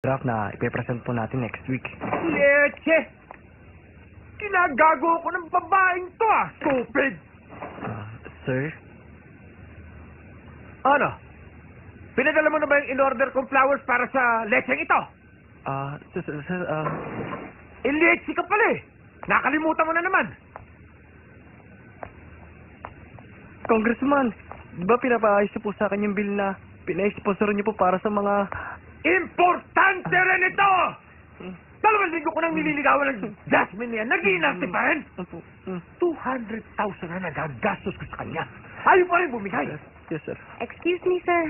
draft na ipipresent po natin next week. Leche! Kinagago ko ng babaeng to Stupid! Sir? Ano? Pinadala mo na ba yung in-order kong flowers para sa lecheng ito? Sir, Leche ka pala eh! Nakalimutan mo na naman! Congressman, di ba pinapaayos niyo po sa akin yung bill na pina-sponsor niyo po para sa mga... Importante rin ito! 2 linggo ko nang nililigawan ng Jasmine niya. Nag-iinarte pa rin! 200,000 na nagagastos ko sa kanya. Ayaw pa rin bumigay. Yes, sir. Excuse me, sir.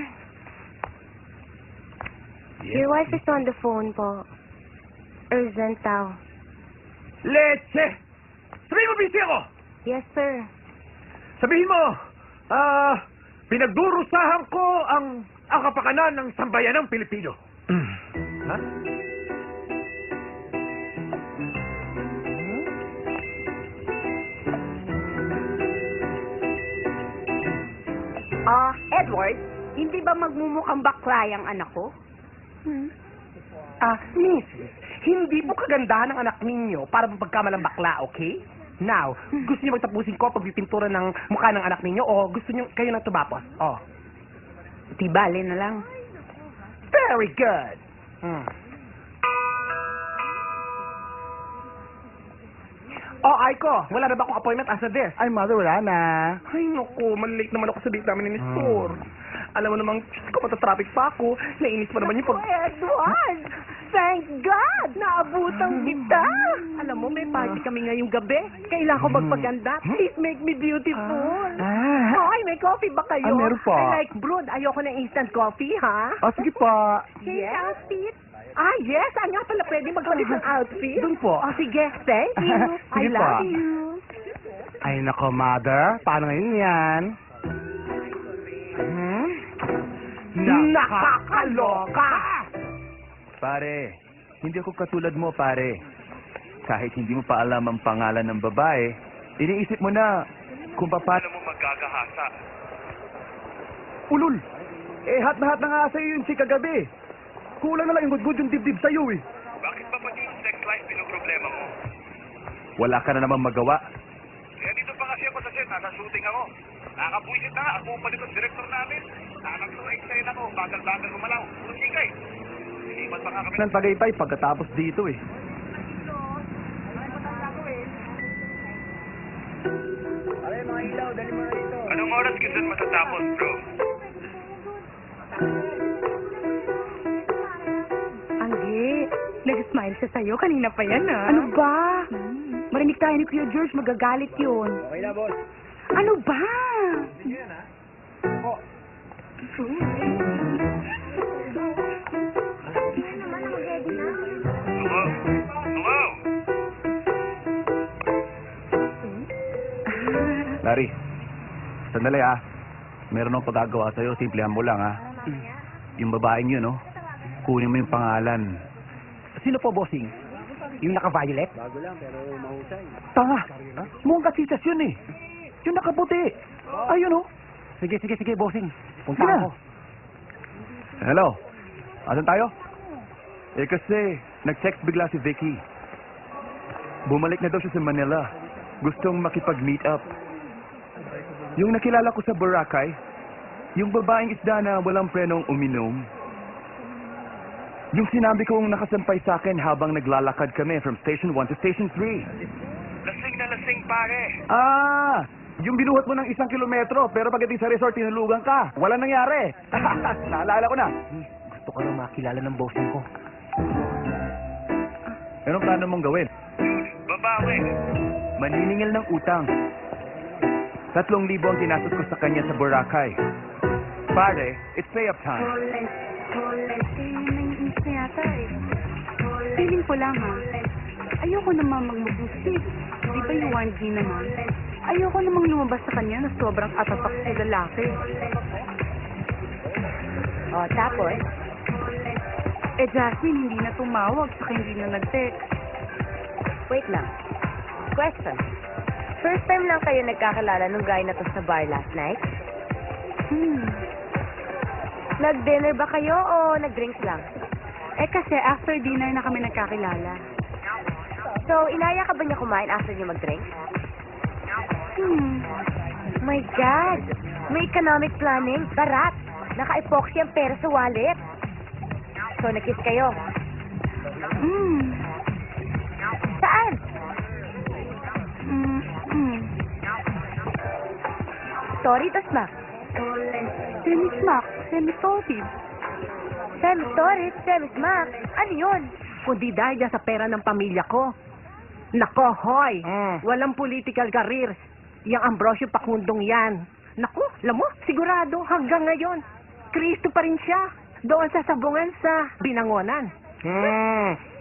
Your wife is on the phone po. Urgent daw. Leche! Sabihin mo, busy ako! Yes, sir. Sabihin mo, pinagdurusahan ko ang kapakanan ng sambayanang Pilipino. Ha? Edward, hindi ba magmumukhang bakla ang anak ko? Mrs., hindi po kagandahan ang anak ninyo para pagkamalang bakla, okay? Now, gusto niyo magtapusin ko pagpipintura ng mukha ng anak ninyo o gusto niyo kayo na tumapos? Oh. Tibali na lang. Very good. Oh, Aiko, wala na ba akong appointment as of this? Ay, mother, wala na. Ay, naku, malilate naman ako sa date namin ni Nestor. Alam mo namang, ko matatraffic pa ako. Nainis pa naman yung pag... Edward! Thank God! Naabutang kita! Alam mo, may party kami ngayong gabi. Kailangan ko magpaganda. Please make me beautiful. Hoy, may coffee ba kayo? meron po. I like brewed. Ayoko ng instant coffee, ha? Sige pa. Yes. Outfit? Yes. Ano pala pwede magpalit ng outfit? Doon po. Sige. Thank you. I Sige love po. you. Ay, nako, mother. Paano ngayon yan? Nakakaloka! Pare, hindi ako katulad mo, pare. Kahit hindi mo pa alam ang pangalan ng babae, iniisip mo na kung paano mo magkakahasa. Ulul! Hat na nga sa'yo yun si kagabi. Kulang na lang yung good yung dibdib sa'yo eh. Bakit ba pati yung sex life pinoproblema mo? Wala ka na naman magawa. Eh, dito pa kasi ako sa set, nasa shooting ako. Nakakabuisit na nga, ako palit ang director namin. Nakakag-excited ako, bagal-bagal gumalaw. Sige, ilipat pa nga kami Ng Tagaytay pagkatapos dito eh. Anong oras ka dyan matatapos, bro? Anggi, nag-smile siya sa'yo. Kanina pa yan, ha? Ano ba? Marinig tayo ni Kuya George, magagalit yun. Okay na, boss. Ano ba? Hello? Hello? Larry, sandali ah. Meron akong pagagawa sa'yo, simplihan mo lang ah. Yung babaeng yun, no? Kunin mo yung pangalan. Sino po, bossing? Yung naka-violet? Tanga! Mukhang kasitas yun eh. Yung nakaputi. Ayun oh. Sige, bossing. Punta Sige na. ako. Hello? Asan tayo? Eh kasi, nag-text bigla si Vicky. Bumalik na daw siya sa Manila. Gustong makipag-meet up. Yung nakilala ko sa Boracay, yung babaeng isda na walang prenong uminom. Yung sinabi kong nakasampay sa akin habang naglalakad kami from Station 1 to Station 3. Lasing na lasing, pare. Yung binuhat mo ng 1 kilometro, pero pagdating sa resort, tinulugan ka. Wala nangyari. Naalala ko na. Gusto ko lang makilala ng bossing ko. Anong plano mong gawin? Babawi. Maniningil ng utang. 3,000 ang ginastos ko sa kanya sa Boracay. Pare, it's pay-up time. Naiinis na yata eh. Feeling ko lang ha. Ayoko naman magmagusip. Di ba yung warned me naman? Ayoko namang lumabas sa kanya na sobrang atatak sa lalaki. Tapos? Jasmine, hindi na tumawag, saka hindi na nag-text. Wait lang. Question. First time lang kayo nagkakilala nung guy na to sa bar last night? Hmm. Nag-dinner ba kayo o nag-drinks lang? kasi after dinner na kami nagkakilala. So, inaya ka ba niya kumain after niya mag-drink? My God! May economic planning. Barat. Naka-epoxy ang pera sa wallet. So, nag-kiss kayo. Saan? Sorry, tas na. Semi-smack, semi-salty. Semi-stories, semi-smack. Ano yun? Kundi dahil dyan sa pera ng pamilya ko. Nako, hoy! Mm. Walang political careers. Yang Ambrosio Pacundong yan. Naku, alam mo, sigurado hanggang ngayon. Kristo pa rin siya. Doon sa sabungan sa Binangonan.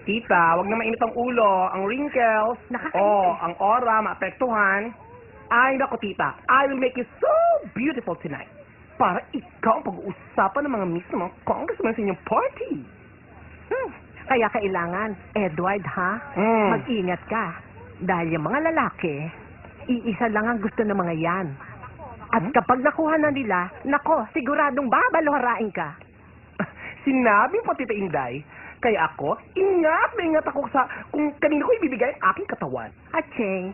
Tita, wag na mainit ang ulo, ang wrinkles, ang aura, maapektuhan. Ay, naku, tita, I will make you so beautiful tonight. Para ikaw ang pag-uusapan ng mga miss ng mga congressmen sa inyong party. Kaya kailangan, Edward, ha? Mag-ingat ka. Dahil yung mga lalaki, iisa lang ang gusto ng mga yan. At kapag nakuha na nila, nako, siguradong babaluharain ka. Sinabi mo, Tita Inday, kaya ako, ingat na ingat ako sa kung kanino ko ibibigay ang aking katawan. Acheng,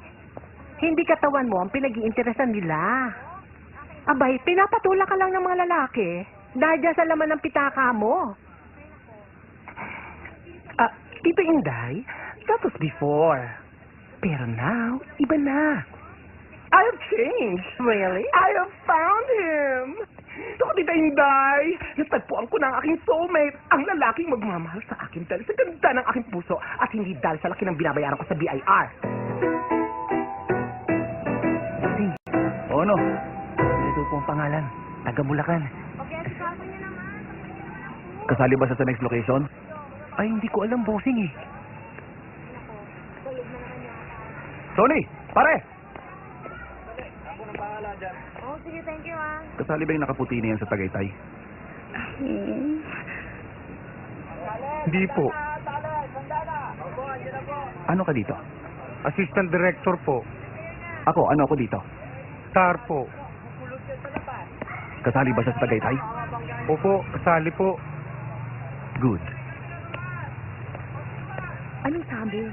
hindi katawan mo ang pinag-iinteresan nila. Abay, pinapatula ka lang ng mga lalaki dahil dyan sa laman ng pitaka mo. Tita Inday, that was before. Pero now, iba na. I have changed. Really? I have found him. Ito ko, Tita Inday. Natagpuan ko na ang aking soulmate. Ang lalaking magmamahal sa akin dahil sa ganda ng aking puso at hindi dahil sa laki ng binabayaran ko sa BIR. O ano? Ito po ang pangalan. Taga Bulacan. Kasali ba siya sa next location? Ay, hindi ko alam, bossing eh. Tony! Pare! Oh, sige, thank you, ah. Kasali ba yung nakaputi na yan sa Tagaytay? Hindi po. Ano ka dito? Assistant Director po. Ano ako dito? Star po. Kasali ba siya sa Tagaytay? Opo, kasali po. Good. Anong sabi?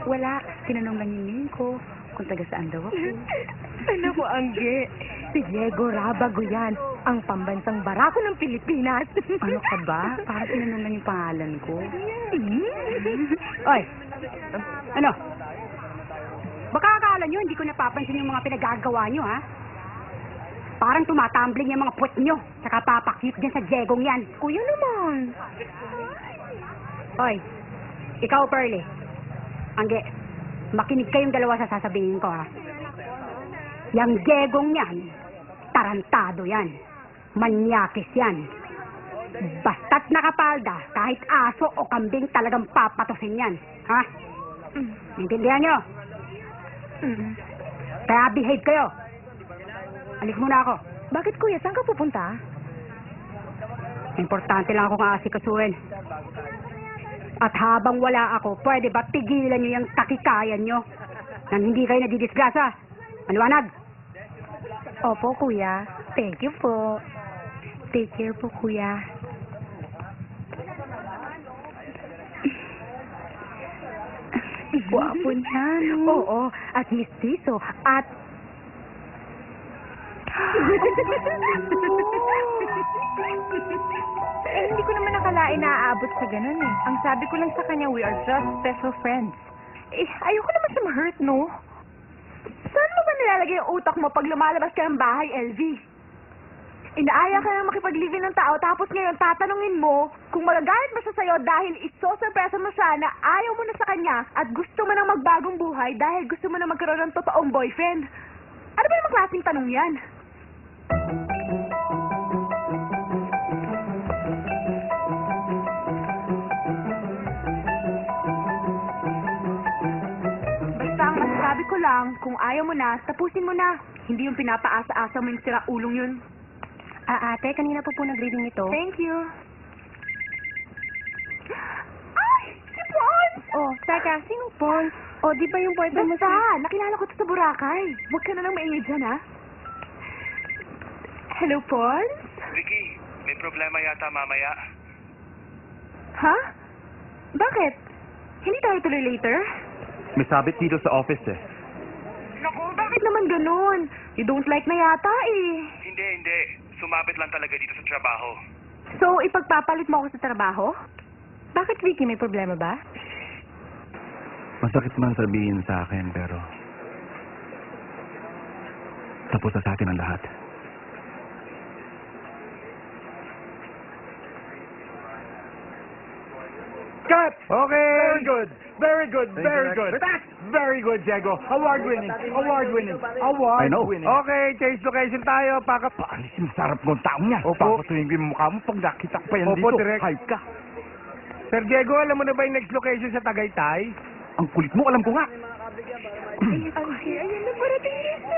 Wala. Tinanong lang yun ko kung taga saan daw ako. Ano mo, Angge? Si Diego Rabago yan. Ang pambansang barako ng Pilipinas. Ano ka ba? Parang tinanong lang yung pangalan ko. Oy! Ano? Baka akala nyo, hindi ko napapansin yung mga pinagagawa nyo, ha? Parang tumatumbling yung mga puwet nyo. Saka papakyut dyan sa Diegong yan. Kuya naman. Oy! Ikaw, Pearly. Angge, makinig kayong dalawa sa sasabihin ko, ha? Yang Diegong yan, tarantado yan. Manyakis yan. Basta't nakapalda, kahit aso o kambing talagang papatusin yan. Ha? Naintindihan nyo? Kaya behave kayo. Alis muna ako. Bakit, kuya? Saan ka pupunta? Importante lang akong aasikasuhin. At habang wala ako, pwede ba tigilan nyo yung takikayan nyo? Nang hindi kayo nadidisgrasa. Maliwanag? Opo, kuya. Thank you po. Take care po, kuya. Guwapo niya, no? Oo, at mistiso, at... hindi ko naman nakalain na aabot sa ganun eh. Ang sabi ko lang sa kanya, we are just special friends. Eh, ayoko naman siya ma-hurt, no? Saan mo ba nilalagay yung utak mo pag lumalabas ka ng bahay, LV? Inaaya ka na makipag-live ng tao, tapos ngayon tatanungin mo kung magagalit ba siya sa'yo dahil isosurpresa mo siya na ayaw mo na sa kanya at gusto mo nang magbagong buhay dahil gusto mo na magkaroon ng totoong boyfriend. Ano ba yung klaseng tanong yan? Basta ang masasabi ko lang, kung ayaw mo na, tapusin mo na. Hindi yung pinapaasa-asa mo yung sira-ulong yun. Ate, kanina po nag-reading ito. Thank you. Ay! Si Pons! Oh, teka, sinong Pons? Oh, di ba yung boyfriend mo? Basta, nakilala ko ito sa Boracay. Huwag ka na lang maingay dyan, ha? Hello, Pons? Vicky, may problema yata mamaya. Ha? Bakit? Hindi tayo tuloy later? May sabit dito sa office eh. Naku, bakit naman ganun? You don't like na yata eh. Hindi. Sumabit lang talaga dito sa trabaho. So, ipagpapalit mo ako sa trabaho? Bakit, Vicky? May problema ba? Masakit man sabihin sa akin, pero... tapos na sa atin ang lahat. Cut! Okay. Very good. Very good. Thank you, Very Rex. good. That's very good, Diego. Award-winning. Award-winning. I know. Award-winning. Okay, change location tayo. Paalisin, sarap ng taong niya. Opo. Papatuhin ko yung mukha mo pag nakita ko pa yan Opo, dito. direct. Hype ka. Sir Diego, alam mo na ba yung next location sa Tagaytay? Ang kulit mo, alam ko nga. Ayan na, parating dito.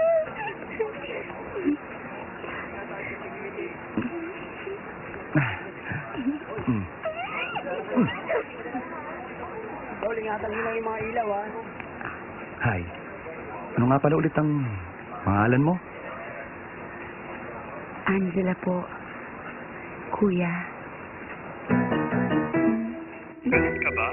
Hi. Ano nga pala ulit ang pangalan mo? Angela po. Kuya. Galit ka ba?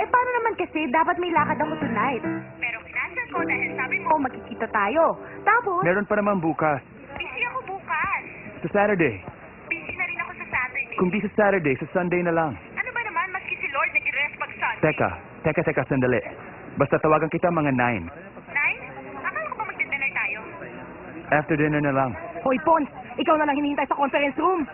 Eh, paano naman kasi? Dapat may lakad ako tonight. Pero kinansel ko dahil sabi mo, magkikita tayo. Tapos, Meron pa naman bukas. busy ako bukas. Sa Saturday. Busy na rin ako sa Saturday. Kung di sa Saturday, sa Sunday na lang. Ano ba naman, maski si Lord nag-rest pag Sunday? Teka, sandali. Basta tawagan kita mga 9. 9? Akala ko ba magdidinner tayo? After dinner na lang. Hoy, Pons! Ikaw na lang hinihintay sa conference room!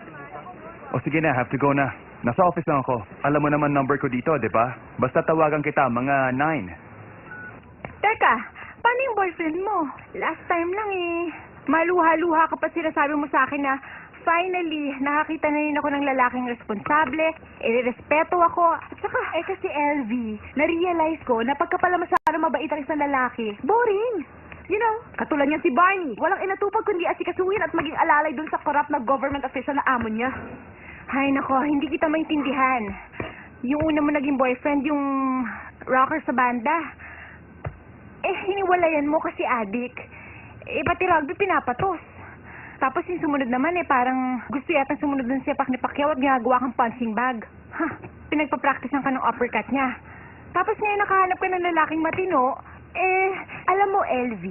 O sige na, have to go na. Nasa office lang ako. Alam mo naman number ko dito, di ba? Basta tawagan kita mga 9. Teka, paano yung boyfriend mo? Last time lang eh. Maluha-luha ka pa sinasabi mo sa akin na finally, nakakita na rin ako ng lalaking responsable, respeto ako. At saka, kasi LV, na-realize ko na pagka pala masyado mabait ang isang lalaki, boring. You know, katulad niyan si Barney. Walang inatupag kundi asikasuhin at maging alalay dun sa corrupt na government official na amo niya. Hay nako, hindi kita maintindihan. Yung una mo naging boyfriend, yung rocker sa banda. Hiniwalayan mo kasi adik. Pati rugby pinapatos. Tapos yung sumunod naman parang gusto yata sumunod dun sa sepak ni Pacquiao at ginagawa kang punching bag. Pinagpa-practicean ka ng uppercut niya. Tapos ngayon nakahanap ka ng lalaking matino, alam mo, LV,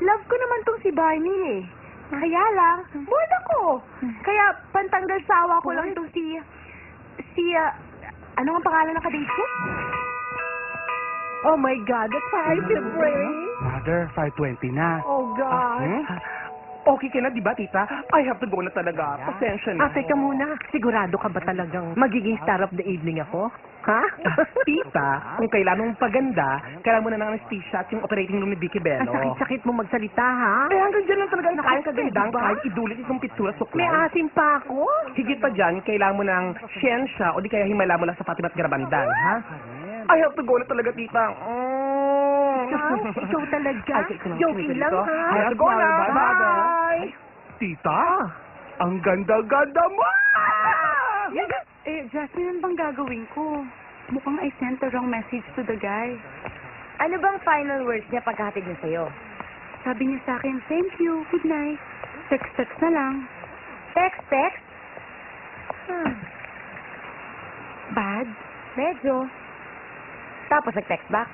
love ko naman tong si Barney Kaya lang, bored ako. Kaya pantanggal sawa ko lang tong ano ang pangalan ng kadate ko? Oh my God, that's how I feel brain. Mother, 5:20 na. Oh God. Okay ka na, di ba, tita? I have to go na talaga. Pasensya na. Teka muna. Sigurado ka ba talagang magiging star of the evening ako? Ha? Tita, kung kailangan mong paganda, kailangan mo na ng anesthesia at yung operating room ni Vicky Ang Bello. sakit-sakit mo magsalita, ha? Hanggang dyan lang talaga Nakaya ka din, nakakagandang diba? kahit idulit itong pitsura suklay. May asim pa ako? Higit pa dyan, kailangan mo ng siyensya o di kaya himala mo lang sa Fatima at Garabandan, ha? I have to go na talaga, tita. Ikaw talaga? Ay, ikaw naman, Joking sinilito. lang, ha? I have to go na. Bye! Tita, ang ganda-ganda mo! Jasmine, ano bang gagawin ko? Mukhang I sent the wrong message to the guy. Ano bang final words niya pagkatid niya sa'yo? Sabi niya sa akin, thank you, good night. Text na lang. Text? Bad? Medyo. Tapos nag-text back.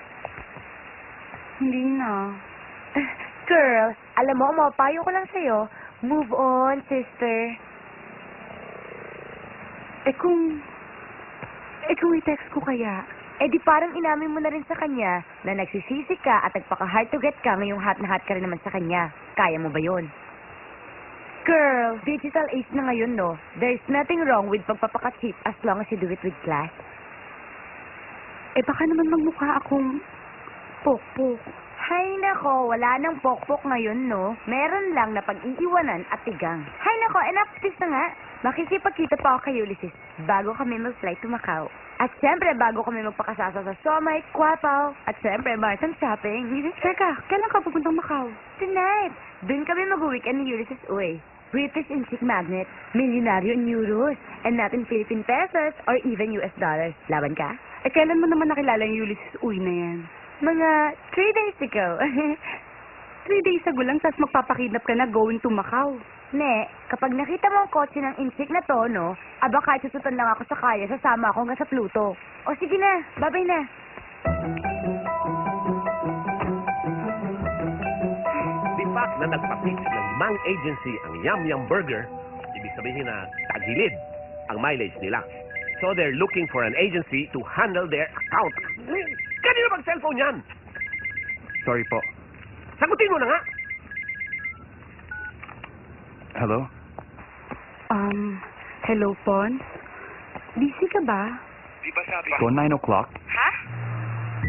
Hindi na. Girl, alam mo, mapapayo ko lang sa'yo. Move on, sister. Kung i-text ko kaya, Di parang inamin mo na rin sa kanya na nagsisisi ka at nagpaka-hard to get ka ngayong hot na hot ka rin naman sa kanya. Kaya mo ba yun? Girl, digital age na ngayon, no? There's nothing wrong with pagpapaka-cheap as long as you do it with class. baka naman magmukha akong pokpok. Hay nako, wala nang pokpok ngayon, no? Meron lang na pag-iiwanan at tigang. Hay nako, enough this na nga. Makikipagkita pa ako kay Ulysses bago kami mag-fly to Macau. At syempre, bago kami magpakasasa sa Somay, Quapaw, at syempre, Martin Shopping. Teka, kailan ka pupuntang Macau? Tonight, dun kami mag-weekend ni Ulysses Uy. British in chick magnet, milyonaryo in euros, and not in Philippine pesos or even US dollars. Laban ka? Kailan mo naman nakilala yung Ulysses Uy na yan? Mga 3 days ago. 3 days ago lang, tapos magpapakidnap ka na going to Macau. Ne, kapag nakita mo ang kotse ng insik na to, no, aba kahit susutan lang ako sa kaya, sasama ako hanggang sa Pluto. O sige na, babay na. The fact na nagpa-pitch ng Mang Agency ang Yum Yum Burger, ibig sabihin na tagilid ang mileage nila. So they're looking for an agency to handle their account. Kanino bang cellphone yan? Sorry po. Sagutin mo na nga! Hello? Hello, Pon? Busy ka ba? So, 9 o'clock?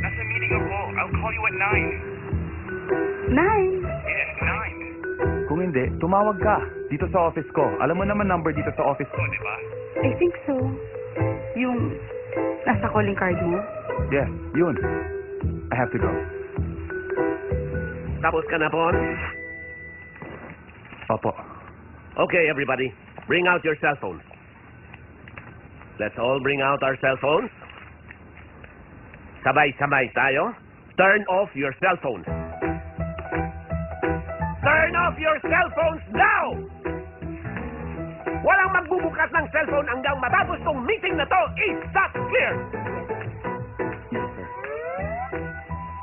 Nasa meeting ako. I'll call you at 9. 9? Yes, 9. Kung hindi, tumawag ka. Dito sa office ko. Alam mo naman number dito sa office ko. Di ba? I think so. Yung nasa calling card mo? Yeah, yun. I have to go. Tapos ka na, Pon? Opo. Okay, everybody. Bring out your cell phones. Let's all bring out our cell phones. Sabay-sabay tayo. Turn off your cell phones. Turn off your cell phones now! Walang magbubukas ng cellphone hanggang matapos tong meeting na to. Is that clear?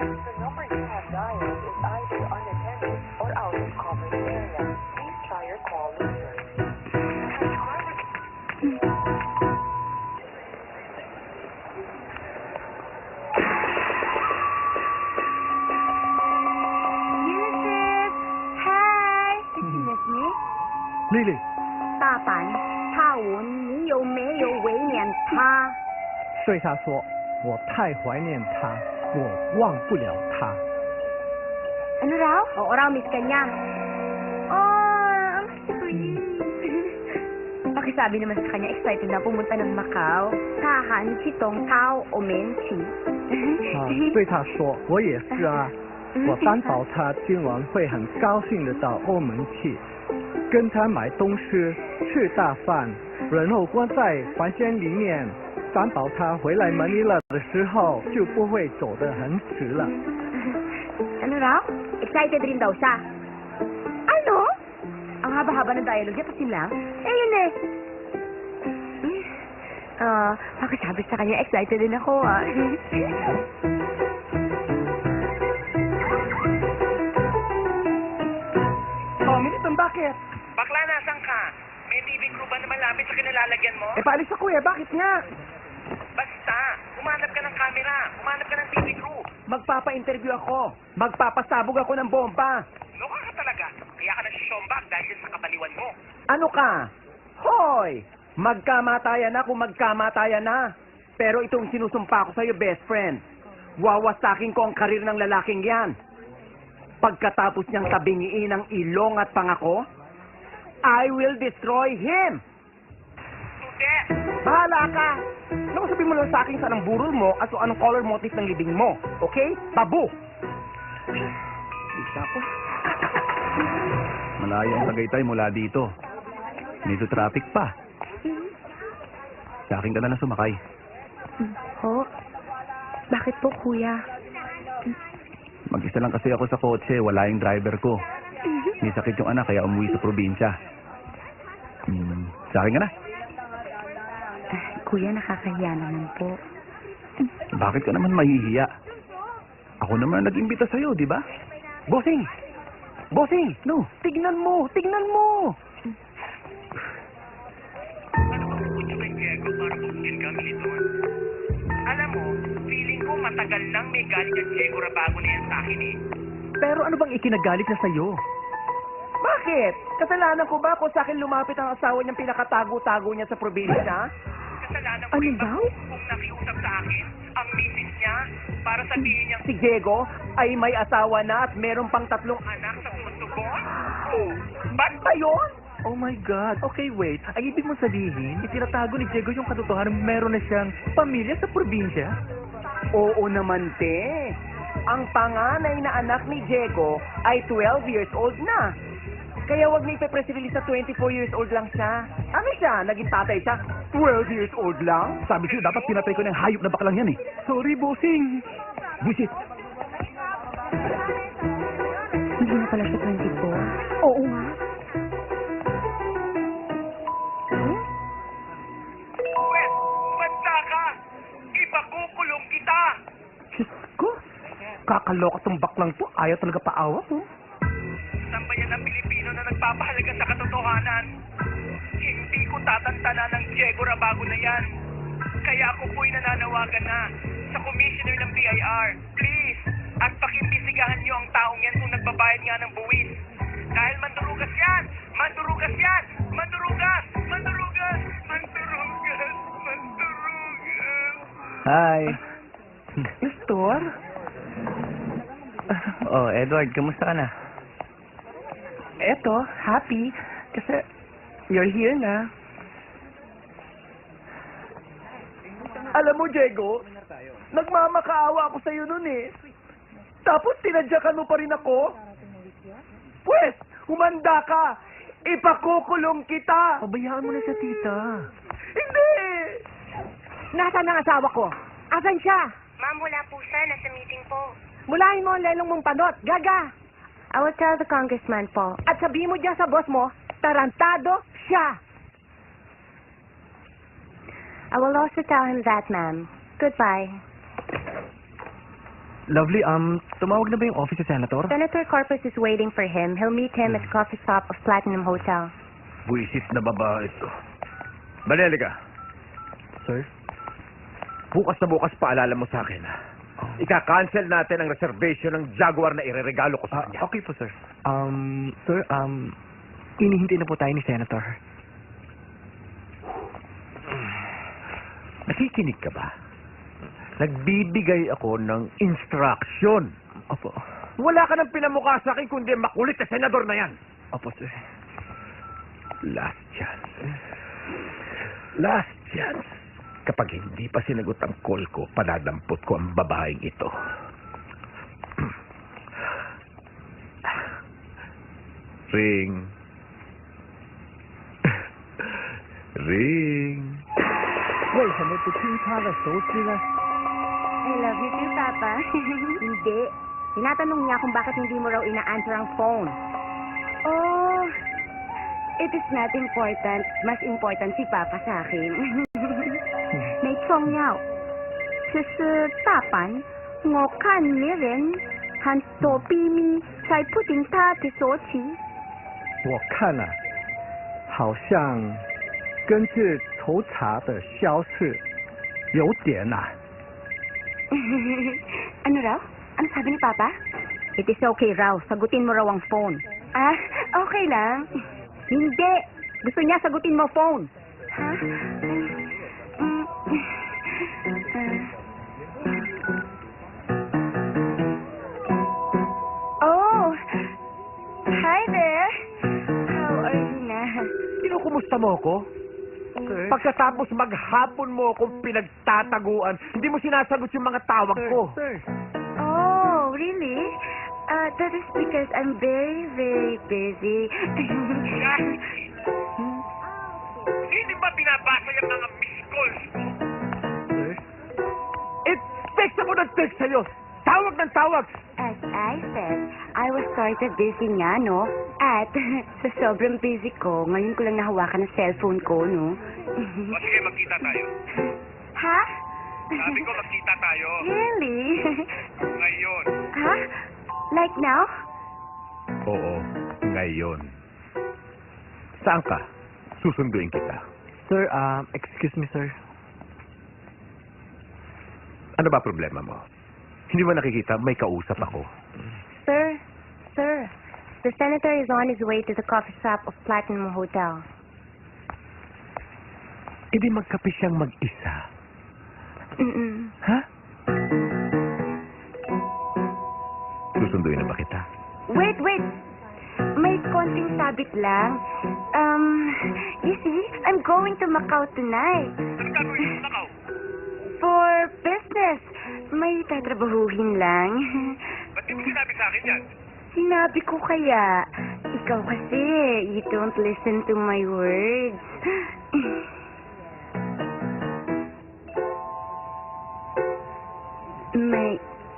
The number you have dialed is either unattended or out of coverage area. Please try your call later. Yusuf! Hi! Excuse me? Lily, 大阪他文你有没有为难他？对他说，我太怀念他，我忘不了他。 Ano raw? Oo raw, miss ka niya. Oh, ang sweet. Pakisabi naman sa kanya, excited na pumunta ng Macau. Tahan si Tong Tao o Menchi. 对他说，我也是啊，我担保他今晚会很高兴的到欧门去，跟他买东西，吃大饭，然后关在房间里面，担保他回来门里了的时候就不会走得很迟了。 Ano raw? Excited rin daw siya. Ano? Ang haba-haba ng dialogue niya kasi lang. Eh, yun eh. Pakisabi sa kanya, excited din ako ah. Oh, Militon, bakit? Bakla, nasan ka? May TV crew ba na malapit sa kinalalagyan mo? Eh, paalis ako eh. Bakit nga? Basta, umanap ka ng camera. Umanap ka ng TV crew. Magpapa-interview ako. Magpapasabog ako ng bomba. Loka ka talaga. Kaya ka nagsisombag dahil sa kabaliwan mo. Ano ka? Hoy! Magkamatayan na kung magkamatayan na. Pero itong sinusumpa ko sa'yo, best friend. Wawasakin ko ang karir ng lalaking yan. Pagkatapos niyang tabingiin ang ilong at pangako, I will destroy him! Sude! Bahala ka! Naku, sabihin mo lang sa akin saan ang burol mo at kung anong color motif ng libing mo. Okay? Babu! Isa ko. Malayo ang Tagaytay mula dito. Medyo traffic pa. Sa akin ka na lang sumakay. Ho? Bakit po, kuya? Mag-isa lang kasi ako sa kotse, wala yung driver ko. May sakit yung anak, kaya umuwi sa probinsya. Sa akin ka na. Kuya, nakakahiya naman po. Bakit ka naman mahihiya? Ako naman nag-imbita sa'yo, di ba? Bossing! Bossing! No! Tignan mo! Tignan mo! Ano ba pupunta kay Diego para bumugin ka, Militon? Alam mo, feeling ko matagal nang may galit ang Diego Rabago na yan sa akin eh. Pero ano bang ikinagalit na sa'yo? Bakit? Kasalanan ko ba kung sa akin lumapit ang asawa niyang pinakatago-tago niya sa probinsya? Kasalanan ko Ano rin daw? kung nakiusap sa akin ang misis niya para sabihin niyang Si Diego ay may asawa na at meron pang 3 anak sa sumuntugon? Ba't ba yun? Oh my God. Okay, wait. Ang ibig mong sabihin, itinatago ni Diego yung katotohanan meron na siyang pamilya sa probinsya? Oo naman, te. Ang panganay na anak ni Diego ay 12 years old na. Kaya wag na ipe-press release na 24 years old lang siya. Ano siya? Naging tatay siya? 12 years old lang? Sabi sa'yo, dapat pinatay ko ng hayop na baklang yan eh. Sorry, bossing. Buisit. Hindi na pala siya 24. Oo nga. Nakakaloka tong baklang to. Ayaw talaga paawa. Sambayan ng Pilipino na nagpapahalaga sa katotohanan. Hindi ko tatantanan ng Diego Rabago na yan. Kaya ako po'y nananawagan na sa Commissioner ng BIR. Please, at pakimbisigahan niyo ang taong yan kung nagbabayad nga ng buwis. Dahil mandurugas yan! Mandurugas yan! Mandurugas! Mandurugas! Mandurugas! Mandurugas! Hi. Nestor? Oh, Edward, kamusta ka na? Eto, happy. Kasi you're here na. Alam mo, Diego, nagmamakaawa ako sa'yo nun eh. Tapos tinadyakan mo pa rin ako? Pwes, humanda ka! Ipakukulong kita! Pabayaan mo na siya, tita. Hindi! Nasaan ang asawa ko? Asan siya? Ma'am, wala po siya. Nasa meeting po. Mulahin mo ang lelong mong panot. Gaga! I will tell the congressman po. At sabihin mo dyan sa boss mo, tarantado siya. I will also tell him that, ma'am. Goodbye. Lovely, tumawag na ba yung office si Senator? Senator Corpus is waiting for him. He'll meet him at the coffee shop of Platinum Hotel. Buisit na babae ito. Dali, ka. Sir? Bukas na bukas paalala mo sa akin. Ika-cancel natin ang reservation ng Jaguar na ireregalo ko sa kanya. Okay po, sir. Sir, inihintay na po tayo ni Senator. Nakikinig ka ba? Nagbibigay ako ng instruction. Opo. Wala ka nang pinamukha sa akin kundi makulit na senador na yan. Opo, sir. Last chance. Last chance. Kapag hindi pa sinagot ang call ko, padadampot ko ang babaeng ito. Ring. Ring. 为什么不听他的手指呢？ I love you too, Papa. Hindi. Tinatanong niya kung bakit hindi mo raw ina-answer ang phone. Oh, it is not important. Mas important si Papa sa akin. 没重要。只是大阪，我看别人很躲避你，在不听他的说起。我看了、好像根据抽查的消息，有点ano raw? Ano sabi ni Papa? It is okay raw. Sagutin mo raw ang phone. Ah, okay lang. Hindi. Gusto niya sagutin mo phone. Ha? Oh, hi there. How are you na? Kinukumusta mo ko? Pagkatapos maghapon mo akong pinagtataguan, hindi mo sinasagot yung mga tawag ko. Oh, really? That is because I'm very, very busy. Hindi ba binabasa yung mga missed calls ko? Text ako ng text sa'yo. Tawag ng tawag. As I said, I was sort of busy nga, no? At sa sobrang busy ko, ngayon ko lang nahawakan ang cellphone ko, no? O sige, magkita tayo. Ha? Sabi ko, magkita tayo. Really? Ngayon. Ha? Like now? Oo, ngayon. Saan ka? Susunduin kita. Sir, excuse me, sir. Ano ba problema mo? Hindi mo nakikita, may kausap ako. Sir, the senator is on his way to the coffee shop of Platinum Hotel. E di magkape siyang mag-isa. Mm-mm. Ha? Susunduin na ba kita? Wait. May konting sabit lang. You see, I'm going to Macau tonight. Ano gagawin mo sa Macau? For business. May tatrabahuhin lang. Ba't di mo sinabi sa akin yan? Sinabi ko kaya. Ikaw kasi, you don't listen to my words.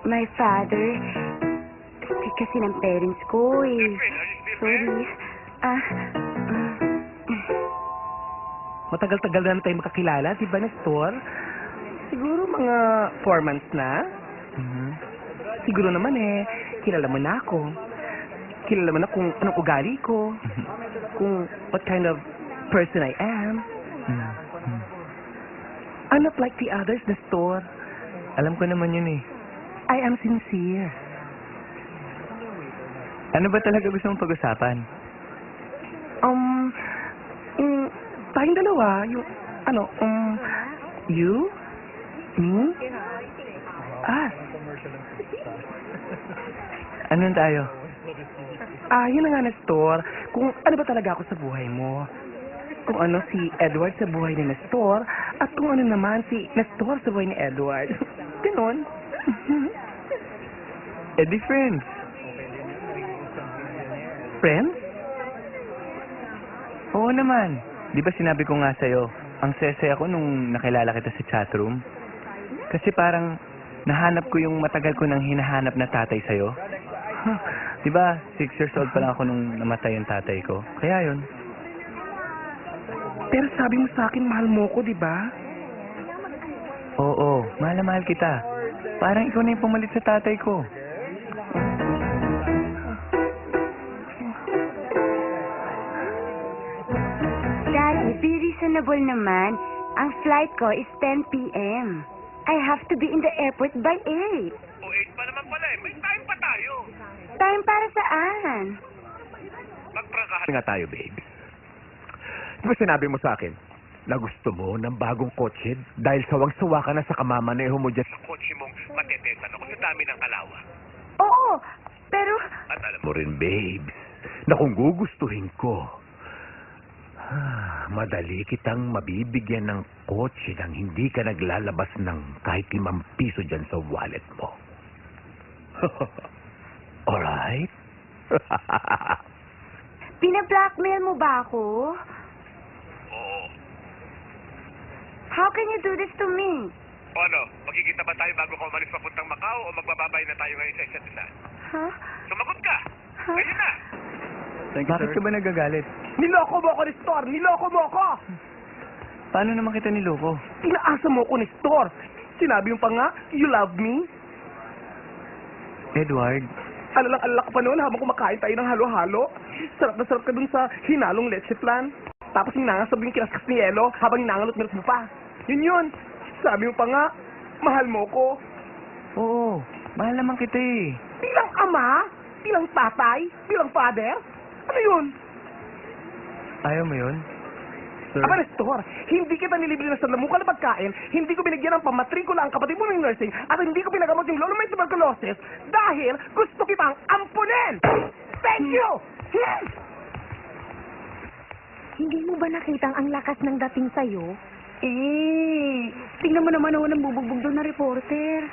My father, sick kasi ng parents ko eh. Sorry. Matagal-tagal na tayo makakilala, di ba, Nestor? Siguro mga 4 months na. siguro naman kilala mo na ako. Kilala mo na kung anong ugali ko. Kung what kind of person I am. I'm not like the others, Nestor. Alam ko naman yun eh. I am sincere. Ano ba talaga gusto mong pag-usapan? Tayong dalawa, you, me, us. Anong tayo? Yun na nga, Nestor. Kung ano ba talaga ako sa buhay mo. Kung ano si Edward sa buhay ni Nestor, at kung ano naman si Nestor sa buhay ni Edward. Ganon. Di friends. Friends? Oo naman. Di ba sinabi ko nga sa'yo, ang sesay ako nung nakilala kita sa chatroom? Kasi parang nahanap ko yung matagal ko nang hinahanap na tatay sa'yo. Di ba, 6 years old pa lang ako nung namatay yung tatay ko. Kaya yun. Pero sabi mo sa akin, mahal mo ko, di ba? Oo, mahal na mahal kita. Parang ikaw na yung pumalit sa tatay ko. Daddy, be reasonable naman. Ang flight ko is 10 p.m. I have to be in the airport by 8. O 8 pa naman pala eh. May time pa tayo. Time para saan? Magprangkahan nga tayo, babe. Di ba sinabi mo sa akin na gusto mo ng bagong kotse dahil sawang-sawa ka na sa kamamaneho mo dyan? sa kotse mong matetesan ako sa dami ng kalawa. Oo, pero... At alam mo rin, babes, na kung gugustuhin ko, madali kitang mabibigyan ng kotse nang hindi ka naglalabas ng kahit 5 piso dyan sa wallet mo. Alright? Pina-blackmail mo ba ako? Oo. How can you do this to me? O ano, magkikita ba tayo bago ka umalis papuntang Macau o magbababay na tayo ngayon sa isa't isa? Huh? Sumagot ka! Ngayon na! Bakit ka ba nagagalit? Niloko mo ako, Nestor! Niloko mo ako! Paano naman kita niloko? Inaasa mo ako, Nestor! Sinabi mo pa nga, you love me? Edward, Alala ko pa noon habang kumakain tayo ng halo-halo. Sarap na sarap ka dun sa hinalong leche flan. Tapos ninangasab yung kinaskas ni Elo habang ninangalot-ngalot mo pa. Yun. Sabi mo pa nga, mahal mo ko. oo, mahal naman kita eh. Bilang ama? Bilang tatay? Bilang father? Ano yun? Ayaw mo yun? Sir? Aba, Nestor, hindi kita nilibili ng sandamukan na pagkain, hindi ko binigyan ng pamatrikula ang kapatid mo ng nursing, at hindi ko pinagamot yung lolo may tuberculosis dahil gusto kitang ampunin! Thank you! Hindi mo ba nakitang ang lakas ng dating sa'yo? Tingnan mo naman ako ng bubugbog doon na reporter.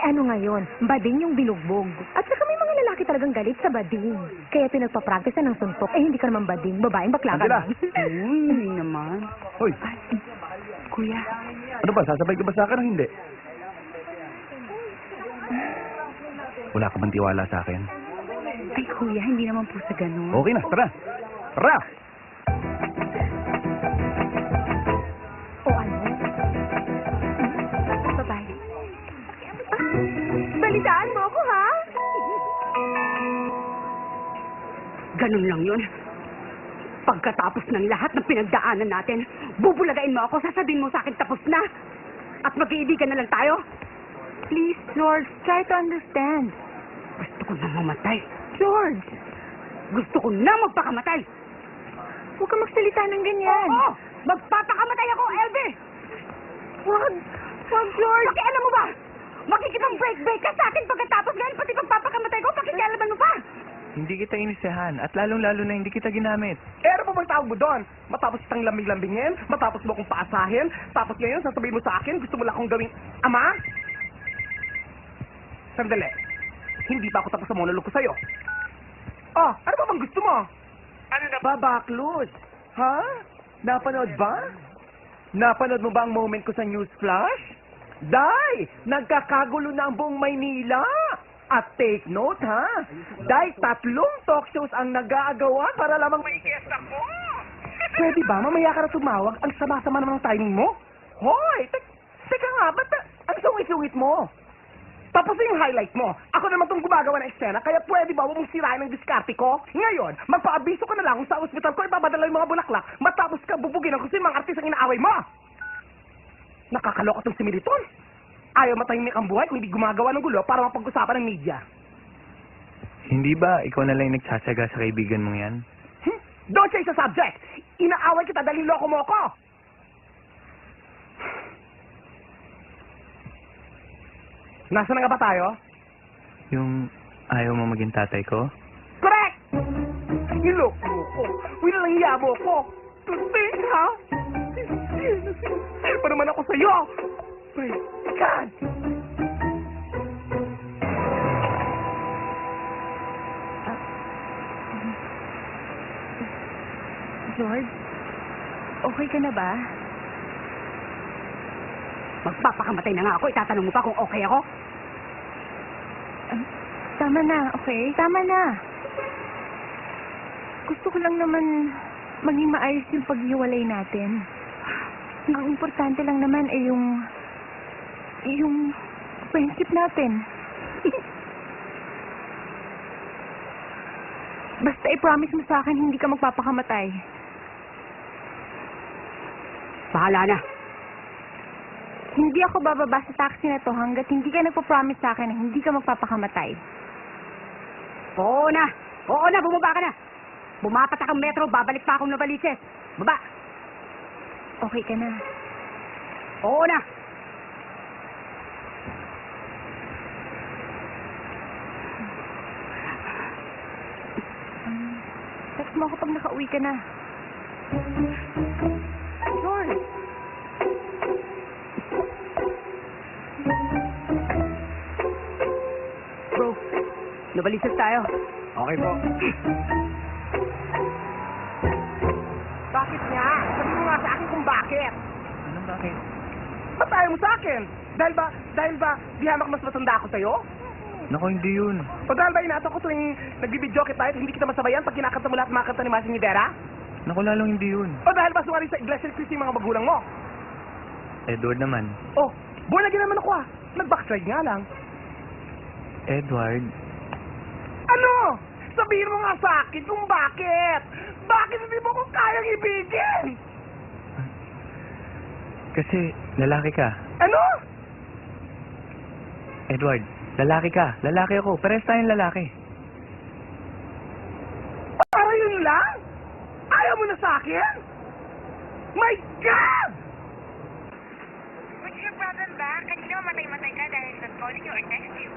Ano ngayon? Bading yung binugbog. At saka may mga lalaki talagang galit sa bading. Kaya pinagpapractice ng suntok. Hindi ka naman bading. Babaeng bakla ka Angela! lang. Hindi naman. Hoy, Kuya. ano ba? Sasabay ka ba sa akin o hindi? Wala ka bang tiwala sa akin? Ay, kuya, hindi naman po sa ganun. Okay na, tara! Tara! O ano? Bye-bye. Balitaan mo ako, ha? Ganun lang yun. Pagkatapos ng lahat ng pinagdaanan natin, bubulagain mo ako, sasabihin mo sa akin tapos na. At mag-iibigan na lang tayo. Please, George, try to understand. Gusto ko na mamatay. George, Gusto ko na magpakamatay. huwag ka magsalita ng ganyan. Oo! Magpapakamatay ako, Elby! Wag, George. Pakialam mo ba? Makikipag-break ka sa akin pagkatapos ngayon, pati pagpapakamatay ko, pakikialaman mo pa! Hindi kita inisahan at lalong-lalo na hindi kita ginamit. Ano pa bang tawag mo doon? Matapos kitang lambing-lambingin, matapos mo akong paasahin, tapos ngayon sasabihin mo sa akin, gusto mo lang akong gawing ama? Sandali. Hindi pa ako tapos sa monolog ko sa'yo. Oh, ano ba bang gusto mo? Ano na Babaklod. Ha? Napanood ba? Napanood mo ba ang moment ko sa news flash? Day! Nagkakagulo na ang buong Maynila! At take note, ha? Day, 3 talk shows ang nag-aagawa para lamang may guest ako? Pwede ba? Mamaya ka na tumawag. Ang sama-sama naman ng timing mo. Hoy! Teka nga, ba't ang sungit-sungit mo? Tapos na yung highlight mo. Ako naman tong gumagawa ng eksena, kaya pwede ba huwag mong sirain ang diskarte ko? Ngayon, magpaabiso ka na lang kung sa ospital ko ipapadala yung mga bulaklak, matapos ka bubugin ang kung sino mga artist ang inaaway mo. Nakakaloka tong si Militon. Ayaw matahimik ang buhay kung hindi gumagawa ng gulo para mapag-usapan ng media. Hindi ba ikaw na lang nagsasaga sa kaibigan mong yan? Don't change the subject! Inaaway kita dahil loko mo ako! Nasaan na nga ba tayo? Yung ayaw mo maging tatay ko? Correct! Niloko mo ko. Winalangiya mo ko. Tuti, ha? Sino pa naman ako sa'yo? My God! George, okay ka na ba? Magpapakamatay na nga ako. Itatanong mo pa kung okay ako? Tama na, okay? Tama na. Gusto ko lang naman maging maayos yung paghiwalay natin. Ang importante lang naman ay yung friendship natin. Basta i-promise mo sa akin hindi ka magpapakamatay. Bahala na. Hindi ako bababa sa taxi na to hanggat hindi ka nagpo-promise sa akin na hindi ka magpapakamatay. Oo na. Oo na, bumaba ka na. Bumapatak ang metro, babalik pa akong nabaliches. Baba. Okay ka na. Oo na. Text mo ako pag nakauwi ka na. George! Bro, nabaliches tayo. Okay po. Bakit nga? Sabi mo nga sa akin kung bakit. Anong bakit? Ba't ayaw mo sa akin? Dahil ba, di hamak mas matanda ako sa'yo? Naku, hindi yun. O dahil ba inato ko tuwing nagbibidyo kita at hindi kita masabayan pag kinakanta mo lahat mga kanta ni Masing Rivera? Naku, lalong hindi yun. O dahil ba sumali sa Iglesia Christi yung mga magulang mo? Edward naman. Oh, born again naman ako ah. Nag-backslide nga lang. Edward, Ano? Sabihin mo nga sa akin kung bakit. Bakit hindi mo ko kayang ibigin? kasi lalaki ka. Ano? Edward, lalaki ka. Lalaki ako. Parehas tayong lalaki. Para yun lang? Ayaw mo na sa akin? My God! What's your problem ba? Kanina mamatay-matay ka dahil not calling you or text you.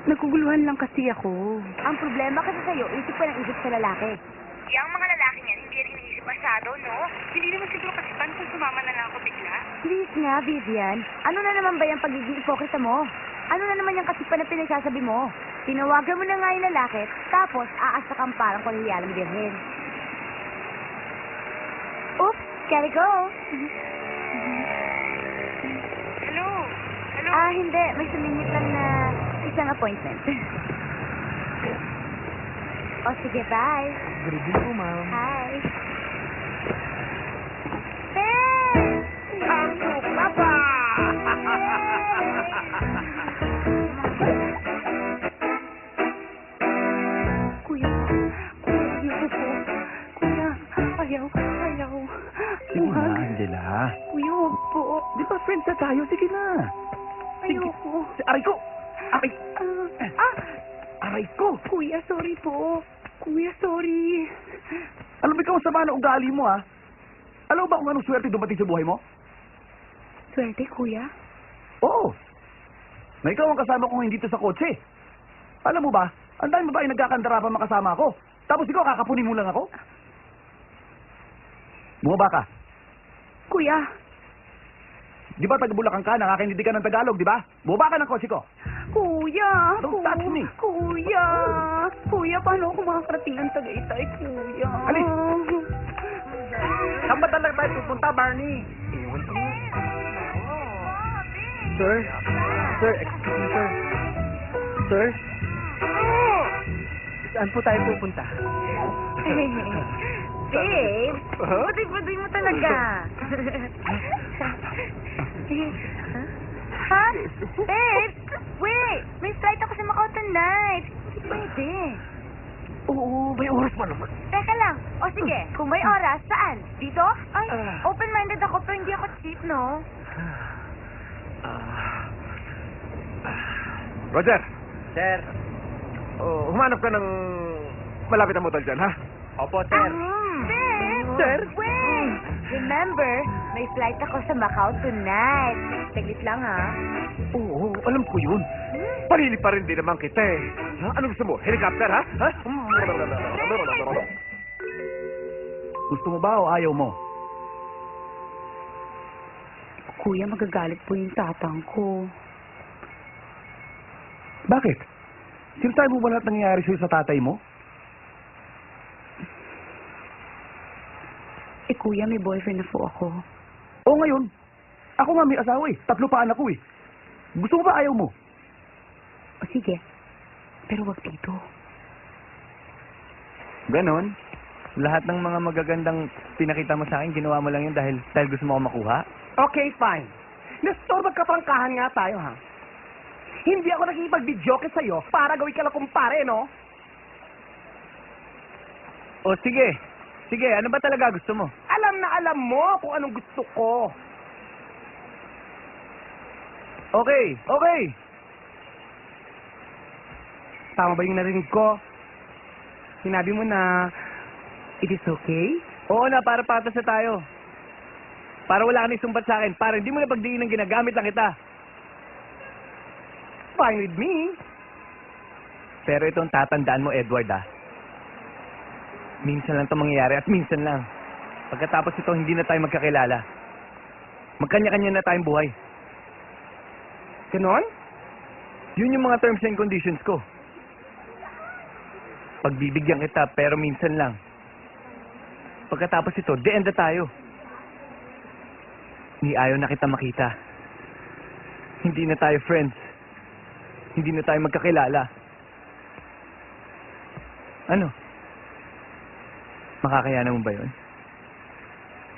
Naguguluhan lang kasi ako. Ang problema kasi sa'yo, isip pa ng isip sa lalaki. Yang mga lalaki niyan, hindi rin iniisip masyado, no? Hindi naman siguro kasipan kung sumama na lang ako bigla. Please nga, Vivian. Ano na naman ba yung pagiging ipokrita mo? Ano na naman yung kasipan na pinagsasabi mo? Tinawagan mo na nga yung lalaki, tapos aasa kang parang kolonyalang birhen. Oops, gotta go. Hello? Hello? Hindi. May sumingit lang na isang appointment. O, sige, bye. Good evening po, ma'am. Hi. Hey! Shampoo Papa! Kuya, ayoko po. Kuya, ayaw. Sige na, Angela. Kuya, huwag po. Di ba friends na tayo? Sige na. Ayoko. Aray ko! Aray! Aray ko! Kuya, sorry po. Kuya, sorry. Alam mo, ikaw ang sama ng ugali mo, ha? Alam mo ba kung anong swerte dumating sa buhay mo? Swerte, kuya. Oo. Na ikaw ang kasama ko hindi dito sa kotse. Alam mo ba, ang dami ba ay nagkakandara pa makasama ako? Tapos ikaw, kakapunin mo lang ako? Bumaba ka. Kuya. Di ba taga-Bulacan ka, nakakaintindi ka ng Tagalog, di ba? Bumaba ka ng kotse ko. Kuya. Don't touch me. Kuya. Kuya, paano ako makakarating ng Tagaytay, kuya? Alis. Saan ba talaga tayo pupunta, Barney? Ewan ko nga. Sir? Sir, excuse me, sir. Sir? Saan po tayo pupunta? Babe, buti-buti mo talaga. Ha? Babe, wait! May flight ako sa Macau tonight. Hindi pwede. Oo, may oras pa naman. Teka lang. O sige, kung may oras, saan? Dito? Ay, open-minded ako pero hindi ako cheap, no? Roger! Sir? Humanap ka ng malapit na motel dyan, ha? Opo, sir. Babe! Sir? Wait! Remember, may flight ako sa Macau tonight. Saglit lang, ha? Oo, alam ko yun. Panili pa rin din naman kita eh. Ha? Ano gusto mo? Helicopter, ha? Ha? Gusto mo ba o ayaw mo? Kuya, magagalit po yung tatang ko. Bakit? Sinasabi mo ba lahat nangyayari sa'yo sa tatay mo? Eh, kuya, may boyfriend na po ako. O ngayon, ako nga may asawa eh. 3 pa anak ko eh. Gusto mo ba ayaw mo? O sige, pero wag dito. Ganon? Lahat ng mga magagandang pinakita mo sa akin, ginawa mo lang yun dahil gusto mo ako makuha? Okay, fine. Nestor, magkaprangkahan nga tayo, ha? Hindi ako nakikipag-videoke sa'yo para gawin ka lang kumpare, no? O sige. Sige, ano ba talaga gusto mo? Alam na alam mo kung anong gusto ko. Okay, okay. Tama ba yung narinig ko? Sinabi mo na it is okay? Oo na, para patas na tayo. Para wala ka na isumbat sa akin. Para hindi mo na pagdiin ng ginagamit lang kita. Fine with me. Pero itong tatandaan mo, Edward, ah. Minsan lang ito mangyayari at minsan lang. Pagkatapos ito, hindi na tayo magkakilala. Magkanya-kanya na tayong buhay. Ganon? Yun yung mga terms and conditions ko. Pagbibigyan kita, pero minsan lang. Pagkatapos ito, the end na tayo. Ni ayaw na kita makita. Hindi na tayo friends. Hindi na tayo magkakilala. Ano? Makakayanan mo ba yun?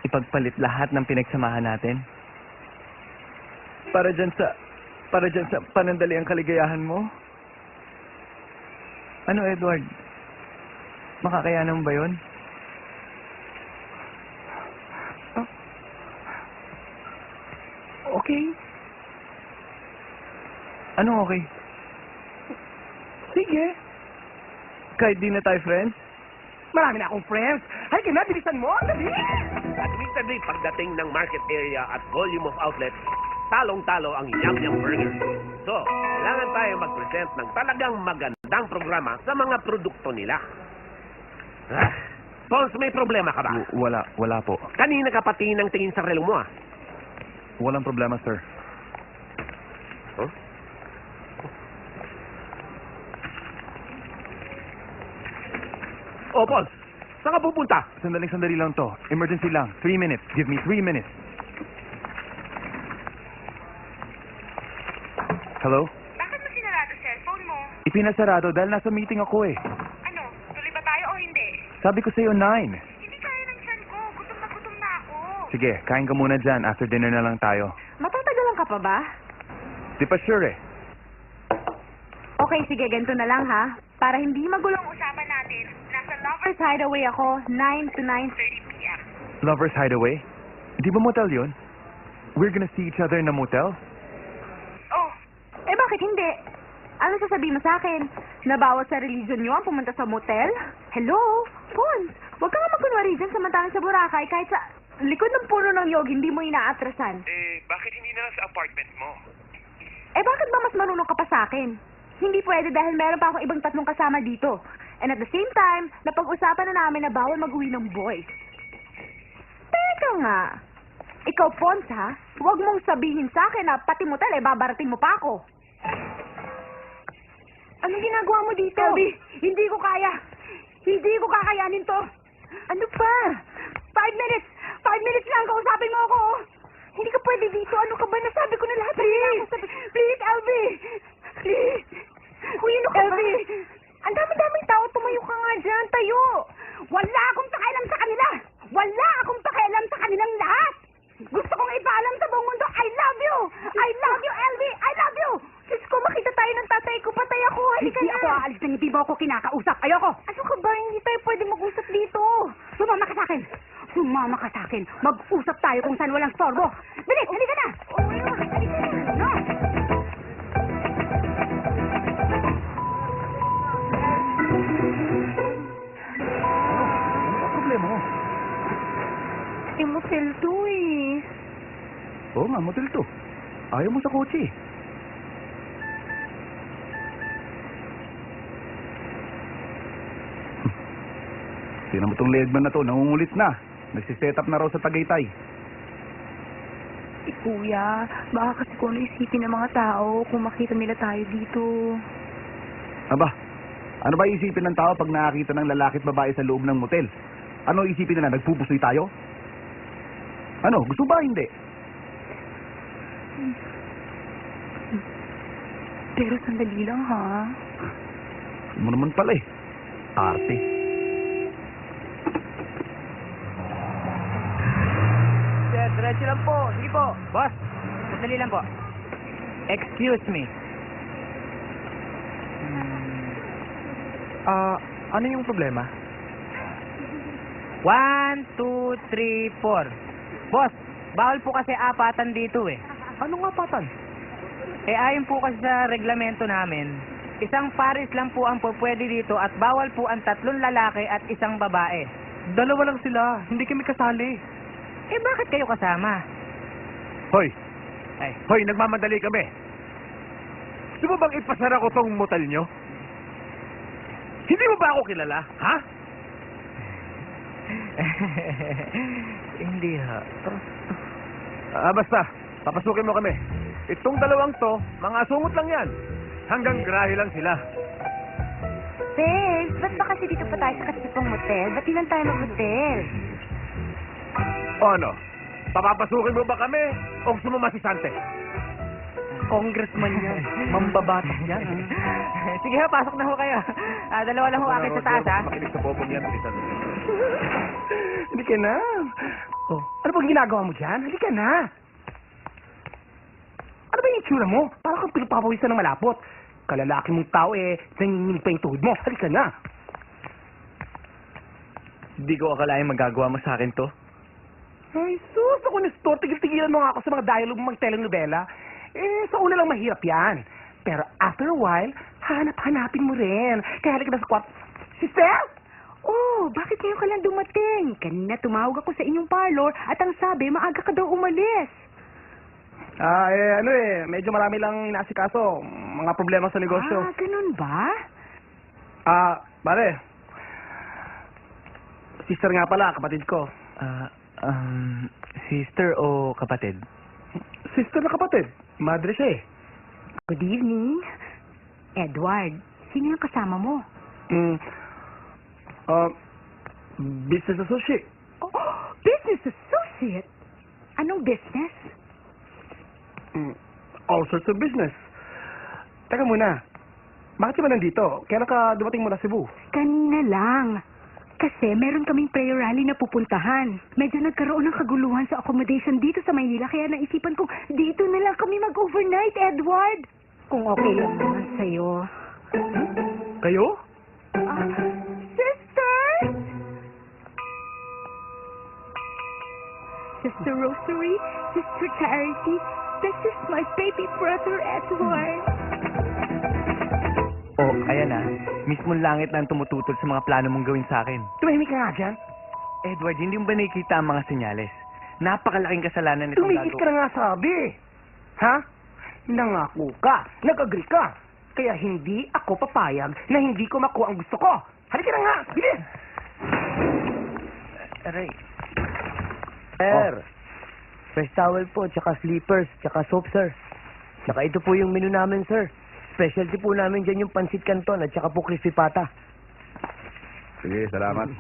Ipagpalit lahat ng pinagsamahan natin? Para dyan sa panandaliang kaligayahan mo? Ano, Edward? Makakayanan mo ba yun? Okay. Anong okay? Sige. Kahit di na tayo friends? Marami na akong friends. Hay ka na, bilisan mo. Dali. Admittedly, pagdating ng market area at volume of outlets, talong-talo ang Yum Yum Burger. So, kailangan tayo mag-present ng talagang magandang programa sa mga produkto nila. Pons, may problema ka ba? Wala po. Kanina ka pati ng tingin sa relong mo, ah. Walang problema, sir. Huh? Oh, Pons, saan ka pupunta? Sandali lang to. Emergency lang. 3 minutes. Give me 3 minutes. Hello? Bakit mo sinarado cellphone mo? Ipinasarado dahil nasa meeting ako eh. Ano, tuloy ba tayo o hindi? Sabi ko sa'yo 9. Hindi kaya ng tiyan ko. Gutom na ako. Sige, kain ka muna dyan. After dinner na lang tayo. Matatagalan ka pa ba? Di pa sure eh. Okay, sige, ganito na lang, ha? Para hindi magulong Usapan natin, nasa Lovers Hideaway ako, 9 to 9:30 p.m. Lover's Hideaway? Di ba motel yun? We're gonna see each other in a motel? Oh, Eh, bakit hindi? Ano sasabihin mo sa akin? Na bawal sa religion nyo ang pumunta sa motel? Hello? Pons, huwag ka nga magkunwari dyan samantalang sa Boracay kahit sa likod ng puno ng yog, hindi mo inaatrasan. Bakit hindi na lang sa apartment mo? Eh, bakit ba mas marunong ka pa sa akin? Hindi pwede dahil meron pa akong ibang 3 kasama dito. And at the same time, napag-usapan na namin na bawal mag-uwi ng boys. Teka nga. Ikaw, Pons, ha? Huwag mong sabihin sa akin na pati motel, babarating mo pa ako. Anong ginagawa mo dito? Elby, hindi ko kaya. Hindi ko kakayanin to. Ano pa? 5 minutes. 5 minutes lang. Kausapin mo ako. Hindi ka pwede dito. Ano ka ba? Nasabi ko na lahat. Please. Please, Elby. Please. Uy, ano ka ba? Ang dami-daming tao. Tumayo ka nga dyan. Tayo. Wala akong pakialam sa kanila. Wala akong pakialam sa kanilang lahat. Gusto kong ipaalam sa buong mundo. I love you. I love you, Elby. Hindi mo ako kinakausap. Ayoko. Ano ka ba? Hindi tayo pwede mag-usap dito. Sumama ka sa akin. Sumama ka sa akin. Mag-usap tayo kung saan walang sorbo. Bilis, halika na. No. Ano ang problema mo? Motel to eh. Oo nga, motel to. Ayaw mo sa kotse. Tingnan mo tong leadman na to, nangungulit na. Nagsiset up na raw sa Tagaytay. Kuya, baka kasi kung ano isipin ng mga tao kung makita nila tayo dito. Aba, ano ba isipin ng tao pag nakakita ng lalaki at babae sa loob ng motel? Ano isipin nila? Nagpupusoy tayo? Ano? Gusto ba hindi? Pero sandali lang, ha? Hindi mo naman pala eh. Arte. Sir, diretso lang po. Sige po. Boss, sandali lang po. Excuse me. Ano yung problema? 1, 2, 3, 4. Boss, bawal po kasi apatan dito eh. Anong apatan? Eh ayon po kasi sa reglamento namin, isang pares lang po ang pwede dito at bawal po ang 3 lalaki at 1 babae. 2 lang sila, hindi kami kasali. Eh bakit kayo kasama? Hoy! Ay, Hoy, nagmamadali kami. Gusto mo bang ipasara ko tong motel nyo? Hindi mo ba ako kilala, ha? hindi ha. Basta, papasukin mo kami. Itong 2 to, mga sungot lang yan. Hanggang grahe lang sila. Sis, ba't ba kasi dito pa tayo sa kasipang motel? Ba't di lang tayo mag-hotel? O ano? Papapasukin mo ba kami? O gusto mo masisante? Congressman yan. Mambabatas yan. Sige ha, pasok na ho kayo. 2 lang ho akin sa taas ha. Makinig sa popong yan, bilisan mo. Hindi ka na. Oh, ano bang ginagawa mo dyan? Halika na. Ano ba yung itsura mo? Parang kang pinapapawisan ng malapot. Kalalaki mong tao eh, nanginginig pa yung tuhod mo. Halika na. Hindi ko akalain magagawa mo sa akin to. Ay, sus, ako na store. Tigil-tigilan mo nga ako sa mga dialogue mga telenovela. Eh, sa una lang mahirap yan. Pero after a while, hanap-hanapin mo rin. Kaya halika na sa kwarto. Sister? Oh, bakit ngayon ka lang dumating? Kanina tumawag ako sa inyong parlor at ang sabi, maaga ka daw umalis. Medyo marami lang inaasikaso. Mga problema sa negosyo. Ah, ganun ba? Pare. Sister nga pala, kapatid ko. Sister o kapatid? Sister na kapatid. Madre siya eh. Good evening. Edward, sino yung kasama mo? Business associate. Oh, business associate? Anong business? All sorts of business. Teka muna. Bakit ka ba nandito? Kailan ka dumating mula Cebu? Kanina lang. Kasi meron kaming prayer rally na pupuntahan. Medyo nagkaroon ng kaguluhan sa accommodation dito sa Maynila, kaya naisipan ko, dito na lang kami mag-overnight, Edward. Kung okay lang naman sa'yo. Kayo? Sister! Sister Rosary, Sister Charity, this is my baby brother, Edward. Oh, ayan na. Mismong langit na ang tumututol sa mga plano mong gawin sa akin. Tumahimik ka nga dyan. Edward, hindi mo ba nakikita ang mga senyales? Napakalaking kasalanan nitong Tumigil ka na nga sabi. Ha? Nangako ka. Nag-agree ka. Kaya hindi ako papayag na hindi ko makuha ang gusto ko. Halika na nga. Bilis! Aray. Sir, fresh towel po, tsaka slippers, tsaka soap, sir. Tsaka ito po yung menu namin, sir. Specialty po namin dyan yung pansit canton at tsaka po crispy pata. Sige, salamat.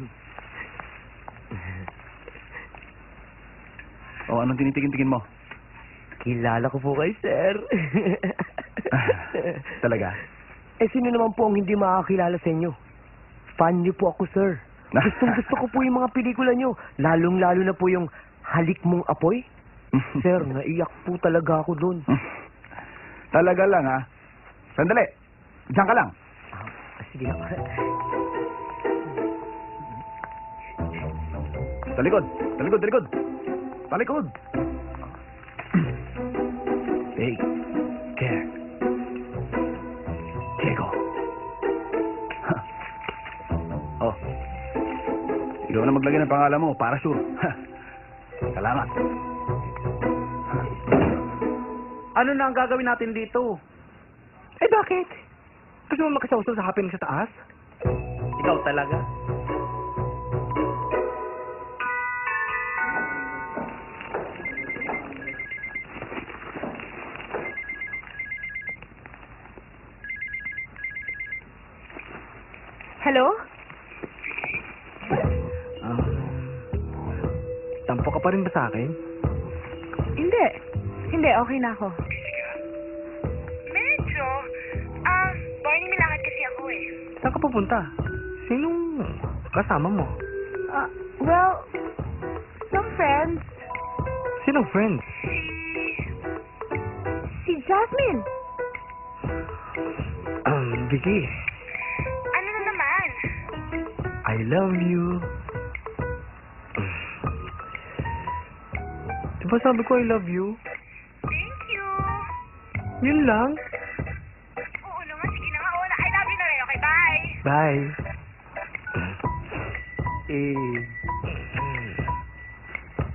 Anong tinitingin-tingin mo? Kilala ko po kayo, sir. Talaga? Eh, sino naman po ang hindi makakilala sa inyo? Fan niyo po ako, sir. Gusto ko po yung mga pelikula niyo. Lalong-lalo na po yung Halik Mong Apoy. Sir, naiyak po talaga ako doon. Talaga lang, ha? Sandali. Diyan ka lang. Sige na. Talikod! Talikod! Talikod! Talikod! Take care. Diego. Oh. Ikaw na maglagay ng pangalan mo, para sure. Salamat. Ano na ang gagawin natin dito? Eh bakit? Gusto mo makasawsaw sa happening sa taas? Ikaw talaga? Hello? Tampo ka pa rin ba sa akin? Hindi. Hindi, okay na ako. Medyo. Barney, may lakad kasi ako eh. Saan ka pupunta? Sinong kasama mo? Well, some friends. Sinong friend? Si Jasmine. Vicky, Ano na naman? I love you. Diba sabi ko I love you? Thank you. Yun lang. Oo naman, sige na nga. I love you na rin. Okay, bye. Bye.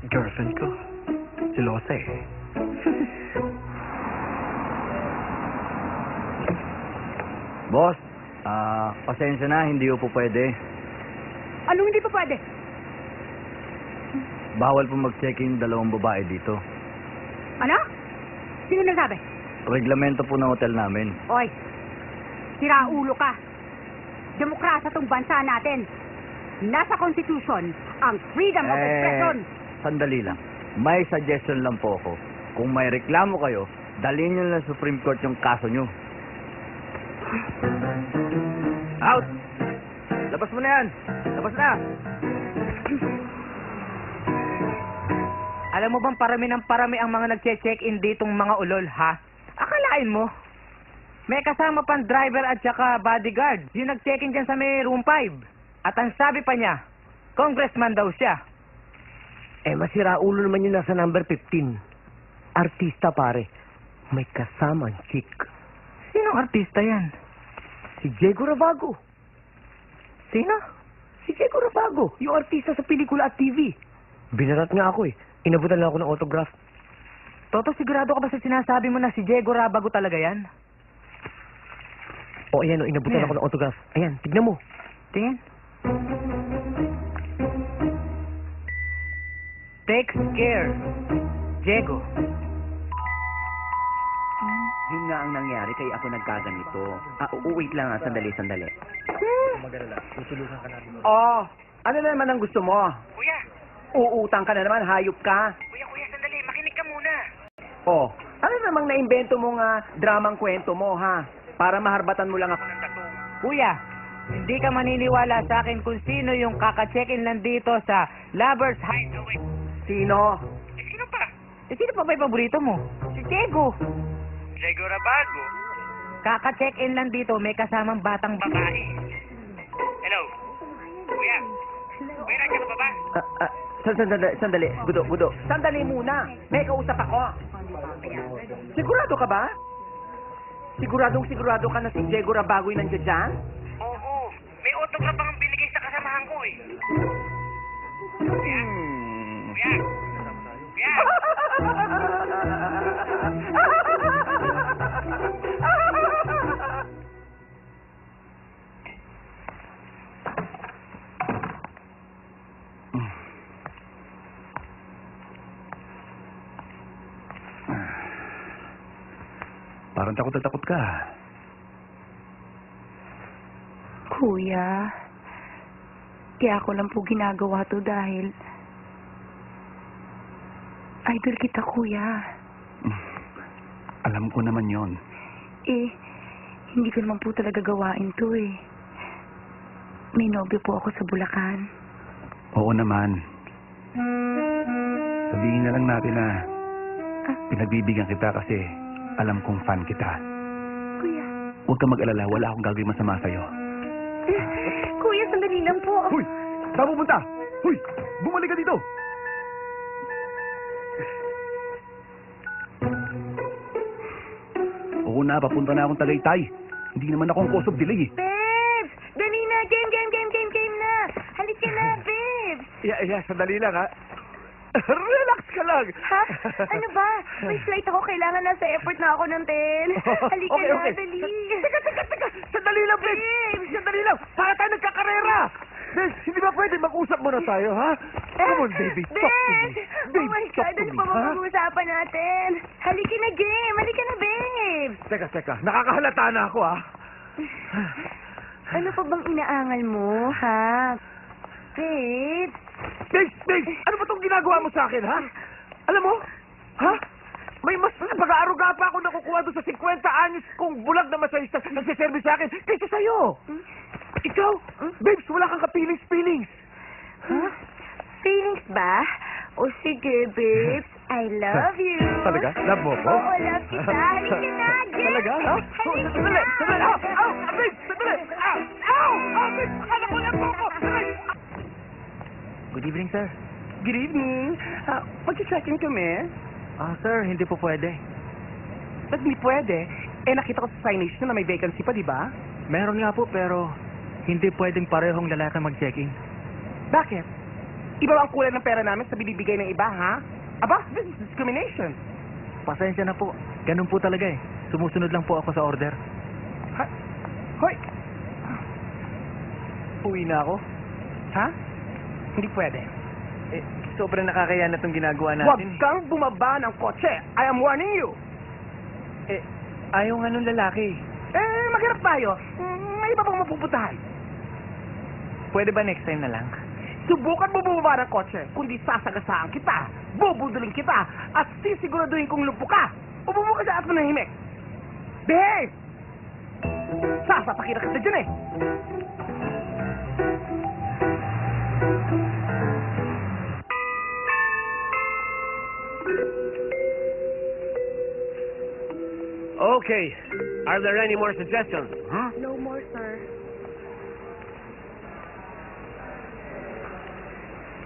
Girlfriend ko. Si Losa eh. Boss, pasensya na, hindi po pwede. Anong hindi pa pwede? Bawal po mag-check-in dalawang babae dito. Ano? Sino nagsabi? Reglamento po ng hotel namin. Oy, siraulo ka. Demokrasya tong bansa natin. Nasa Constitution ang freedom of expression. Sandali lang. May suggestion lang po ako. Kung may reklamo kayo, dalhin nyo na sa Supreme Court yung kaso nyo. Out! Labas mo na yan! Labas na! Alam mo bang parami ng parami ang mga nagche-check-in ditong mga ulol, ha? Akalain mo? May kasama pang driver at saka bodyguard. Yung nag-check-in dyan sa may room 5. At ang sabi pa niya, congressman daw siya. Eh, masira ulo naman yung nasa number 15. Artista, pare. May kasamang chick. Sinong artista yan? Si Diego Ravago. Sino? Si Diego Ravago, yung artista sa pelikula at TV. Binarat nga ako eh. Inabutan lang ako ng autograph. Toto, sigurado ka ba sa sinasabi mo na si Diego Rabago talaga yan? O, ayan o, inabutan Yeah. ako ng autograph. Ayan, tignan mo. Tingin. Take care, Diego. Yun nga ang nangyari kaya ako nagkaganito. Wait lang sandali. Oh, ano na naman ang gusto mo? Kuya, Uutang ka na naman, hayop ka. kuya, sandali. Makinig ka muna. Oh, ano namang naimbento mong dramang kwento mo, ha? Para maharbatan mo lang ako ng tattoo. Kuya, hindi ka maniniwala sa akin kung sino yung kaka-check-in lang dito sa Lovers Hideaway. Sino? Sino pa? Sino pa ba yung paborito mo? Si Diego. Diego Rabago. Kaka-check-in lang dito, may kasamang batang Babae. Hello? Kuya? Kuya, nandiyan ka pa ba? Sandali. Budo. Sandali muna. May kausap ako. Sigurado ka ba? Sigurado ka na si Diego Rabago yung nandiyan dyan? Oo. May autograph ang binigay sa kasamahan ko eh. Kuya? Kuya? Kuya? Parang takot na takot ka. Kuya, kaya ako lang po ginagawa to dahil idol kita, kuya. Alam ko naman yon. Eh, hindi ko naman po talaga gawain to eh. May nobyo po ako sa Bulacan. Oo naman. Sabihin na lang natin na pinagbibigyan kita kasi alam kong fan kita. Kuya, Huwag kang mag-alala, wala akong gagawin masama sa'yo. Kuya, sandali lang po. Huy! Saan pupunta? Huy! Bumalik ka dito! Oo na, papunta na akong Tagaytay. Hindi naman akong cause of delay eh. Babes! Dali na! Game na! Halika na, babes! Sandali lang, ha? Relax ka lang. Ha? Ano ba? May flight ako. Kailangan nasa airport na ako ng 10. Halika Okay, na, okay. dali. Teka. Sandali lang, babe. Sandali lang. Para tayo nagkakarera. Babe, hindi ba pwede mag-usap muna tayo, ha? Come on, baby. Talk to me. Babes! Babe, Oh my talk God, to ano me, pa ha? mag-uusapan natin? Halika na, game! Halika na, babes! Teka. Nakakahalata na ako, ha? Ano pa bang inaangal mo, ha? Babes! Babe, ano ba itong ginagawa mo sa akin, ha? Alam mo, ha? May mas pag-aaruga pa ako nakukuha doon sa 50 anyos kong bulag na masayista nagsiservice sa akin kaysa sa'yo. Ikaw, babes, wala kang ka-feelings. Huh? Feelings ba? O sige, babes. I love you. Talaga? Love mo ko? Oo, love kita. Halika na, game! Talaga, ha? Halika Sandali! na! Ow! Babe, sandali! Ow! Babe, akala ko lang po ako! Good evening, sir. Good evening. Mag-check-in kami. Sir, hindi po pwede. Ba't hindi pwede? Nakita ko sa signage na may vacancy pa, di ba? Meron nga po, pero hindi pwedeng parehong lalaki mag-check-in. Bakit? Iba ba ang kulay ng pera namin sa binibigay ng iba, ha? Aba, this is discrimination. Pasensya na po. Ganun po talaga eh. Sumusunod lang po ako sa order. Hoy! Uwi na ako. Ha? Hindi pwede. Sobrang nakakaya na itong ginagawa Huwag natin. kang bumaba ng kotse. I am warning you. Ayaw nga nung lalaki. Maghirap tayo. May iba bang mapupuntahan? Pwede ba next time na lang? Subukan mo bumaba ng kotse, kundi sasagasaan kita, bubudulin kita, at sisiguraduhin kong lumpo ka. Umupo ka sa at manahimik. Behave! Sasapakin na kita dyan eh. Okay. Are there any more suggestions? No more, sir.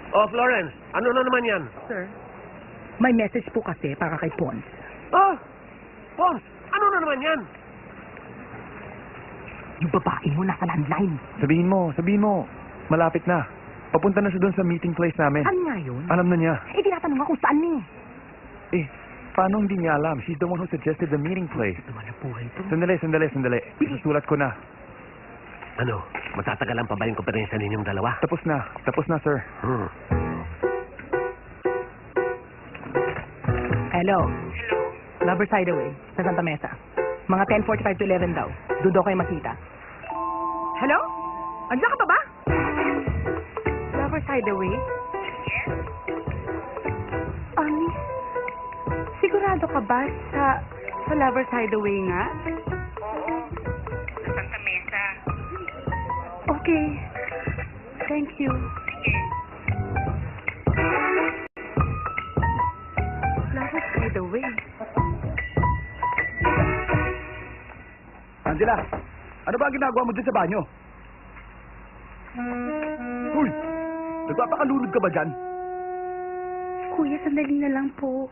Oh, Florence, ano na naman yan? Sir? May message po kasi para kay Pons. Oh, boss, ano na naman yan? Yung babae mo nasa landline. Sabihin mo. Malapit na. Papunta na siya doon sa meeting place namin. Saan nga yun? Alam na niya. Tinatanong nga kung saan Paano hindi niya alam? She's the one who suggested the meeting place. Sandali. Isusulat ko na. Ano, matatagalan pa ba yung kompetensa ninyong dalawa? Tapos na, sir. Hello. Lovers Hideaway, sa Santa Mesa. Mga 10:45 to 11 daw. Doon daw kayo makita. Hello? Andiyan ka pa ba? Lovers Hideaway? Sigurado ka ba sa Lovers Hideaway nga? Oo. Sa Santa Mesa. Okay. Thank you. Sige. Lovers Hideaway. Angela, ano ba ang ginagawa mo dyan sa banyo? Huy! Nagpapakalunod ka ba dyan? Kuya, sandali na lang po.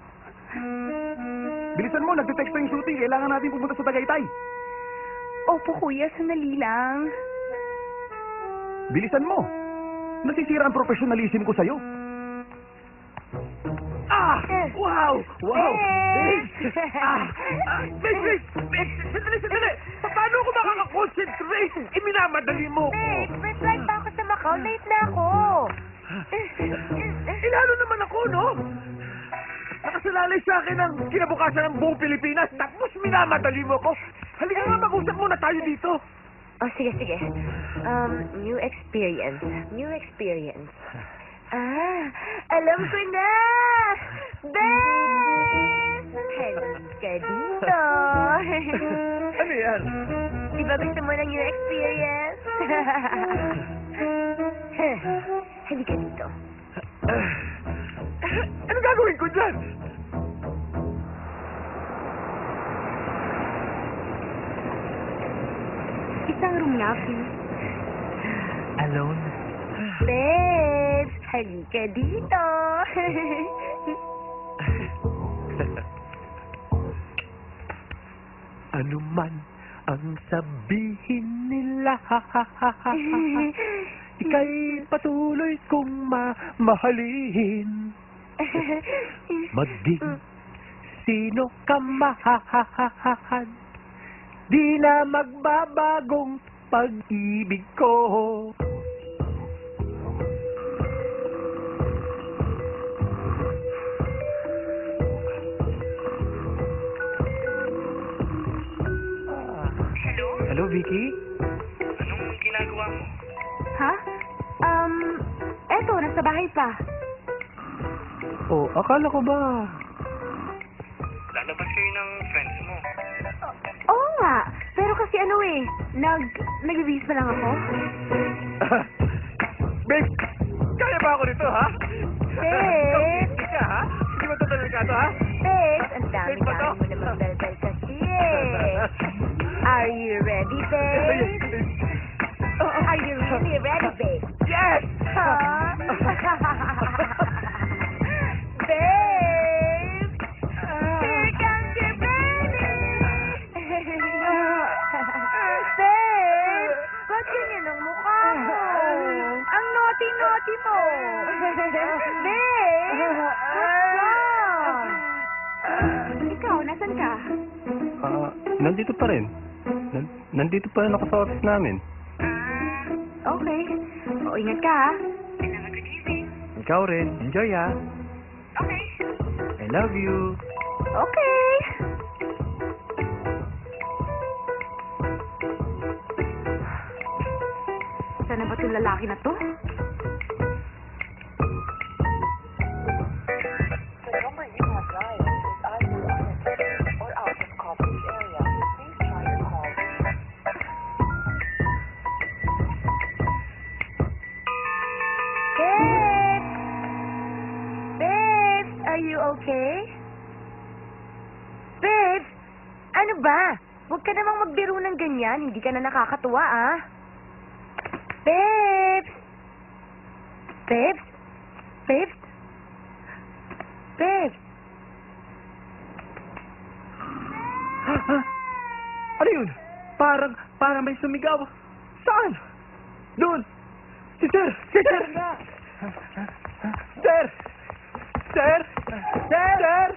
Bilisan mo, nagte-text yung shooting. Kailangan natin pumunta sa Tagaytay. Opo, kuya, sandali lang. Bilisan mo. Nasisira ang professionalism ko sa'yo. Wow! Babe, sandali! Paano ako makakakonsentrate? Minamadali mo ko. May flight pa ako sa Macau. Late na ako. Lalo naman ako, no? Nakasalalay sa akin ang kinabukasan ng buong Pilipinas, tapos minamadali mo ko. Halika nga, mag-usap muna tayo dito. Oh, sige. New experience. Alam ko na! Bes! Halika dito! Ano yan? Di ba gusto mo ng new experience? Halika dito. Ano gagawin ko dyan? Isang room na, please. alone. Babes, halika dito. Ano man ang sabihin nila, ika'y patuloy kong mamahalin. Maging sino ka man, di na magbabagong pag-ibig ko. Hello, Vicky? Anong ginagawa mo? Ha? Eto, nasa bahay pa. Oh, akala ko ba... Lalabas kayo ng friends mo. Oo nga, pero kasi nag-release pa lang ako. Babe, kaya ba ako nito, ha? Babe! Hindi ka, ha? Hindi mo tutuloy ka to, ha? Babes, ang dami-dami mo naman bel-bel kasi eh. Are you ready, babe? Are you really ready, babe? Yes! Huh? Babe! Here comes your baby! Babe! Ba't ganyan ang mukha mo? Ang naughty-naughty mo! Babe! What's wrong? Ikaw, nasan ka? Nandito pa rin. Nandito pa rin ako sa office namin. Okay. O, ingat ka, ha? Ikaw rin. Enjoy, ha? Okay. I love you. Okay. Sana ba itong lalaki na to? The number you have dialed is either unattended or out of coverage area. Please try your call. Babe! Babe! Are you okay? Babe! Ano ba? Huwag ka namang magbiro ng ganyan. Hindi ka na nakakatuwa, ah. Babes! Babes? Babes? Babes? Ano yun? Parang may sumigaw. Saan? Doon! Si Sir! Si Sir! Sir! Sir! Sir!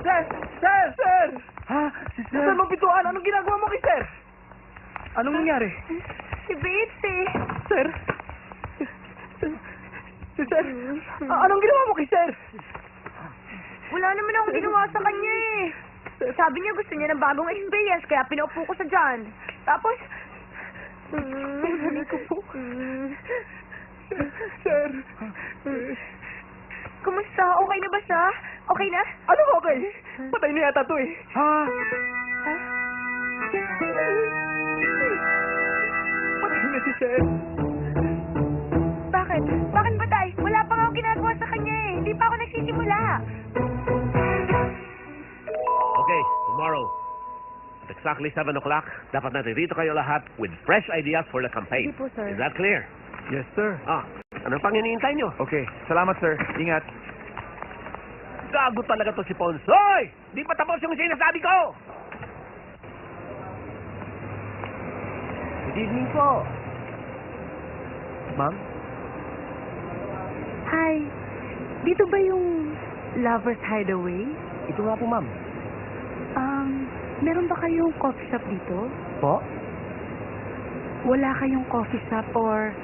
Sir! Sir! Sir! Ha? Si Sir? Saan mo bituan? Anong ginagawa mo kay Sir? Anong nangyari? Si Babes, eh. Sir? Si Sir? Anong ginawa mo kay Sir? Wala naman akong ginawa sa kanya, eh. Sabi niya gusto niya ng bagong experience, kaya pinaupo ko sa dyan. Tapos... Sir? Kumusta? Okay na ba siya? Okay na? Ano okay? Patay na yata to eh. Ha? Patay na si Sir. Bakit? Bakit ba tayo? Wala pa nga akong ginagawa sa kanya, eh. Hindi pa ako nagsisimula. Okay, tomorrow, at exactly 7 o'clock, dapat natin dito kayo lahat with fresh ideas for the campaign. Sige po, sir. Is that clear? Yes, sir. Anong pang hinihintay nyo? Okay. Salamat, sir. Ingat. Gago talaga to si Ponsoy! Di pa tapos yung sinasabi ko! Good evening po. Ma'am? Hi. Dito ba yung Lover's Hideaway? Ito nga po, ma'am. Meron ba kayong coffee shop dito? Po? Wala kayong coffee shop or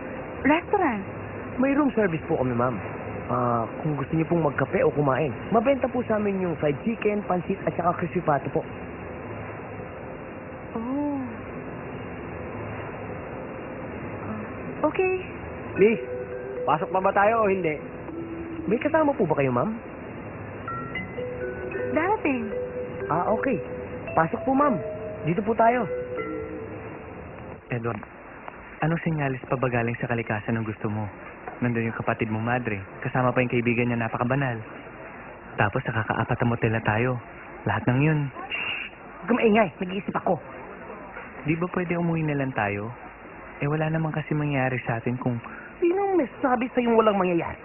restaurant? May room service po kami, ma'am. Kung gusto niyo pong magkape o kumain, mabenta po sa amin yung fried chicken, pansit, at saka crispy pato po. Oh. Okay. Please, pasok pa ba tayo o hindi? May kasama po ba kayo, ma'am? Darating. Okay. Pasok po, ma'am. Dito po tayo. Edward, anong senyalis pa ba galing sa kalikasan ng gusto mo? Nandun yung kapatid mo, madre. Kasama pa yung kaibigan niya, napakabanal. Tapos nakakaapat na motel na tayo. Lahat ng yun. Huwag maingay. Nag-iisip ako. Di ba pwede umuwi na lang tayo? wala naman kasi mangyayari sa atin kung... Sinong may sabi sa'yong walang mangyayari?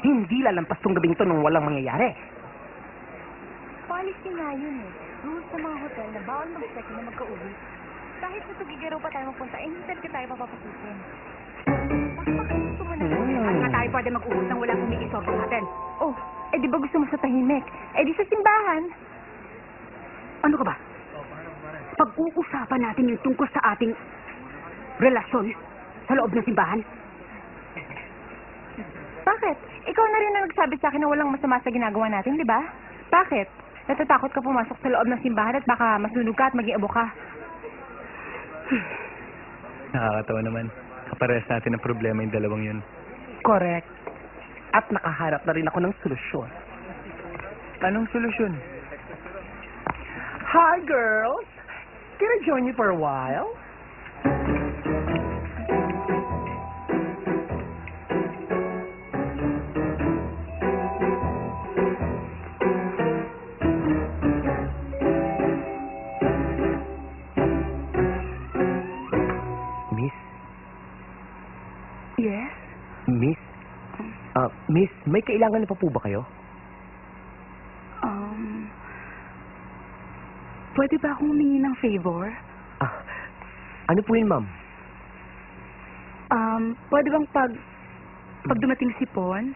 Hindi lalampas tong gabing to nung walang mangyayari. Policy nga yun eh. Rules sa mga hotel na bawal mag-check na magka-uwi. Kahit sa Tugigaraw pa tayo magpunta, eh, hindi ka tayo papapasukin. Gusto mo na At nga tayo pwede mag-uwi nang walang umiisor sa atin. Oh, eh di ba gusto mo sa tahimik? Eh di sa simbahan. Ano ka ba? Pag-uusapan natin yung tungkol sa ating relasyon sa loob ng simbahan. Bakit? Ikaw na rin na nagsabi sa akin na walang masama sa ginagawa natin, di ba? Bakit? Natatakot ka pumasok sa loob ng simbahan at baka masunog ka at maging abo ka. Nakakatawa naman. Kaparehas natin ang problema yung dalawang yun. Correct. At nakaharap na rin ako ng solusyon. Anong solusyon? Hi, girls! Can I join you for a while? Miss? Yes? Miss? Miss, may kailangan na pa po ba kayo? Pwede ba akong humingi ng favor? Ano po yun, ma'am? Pwede bang pag dumating si Pons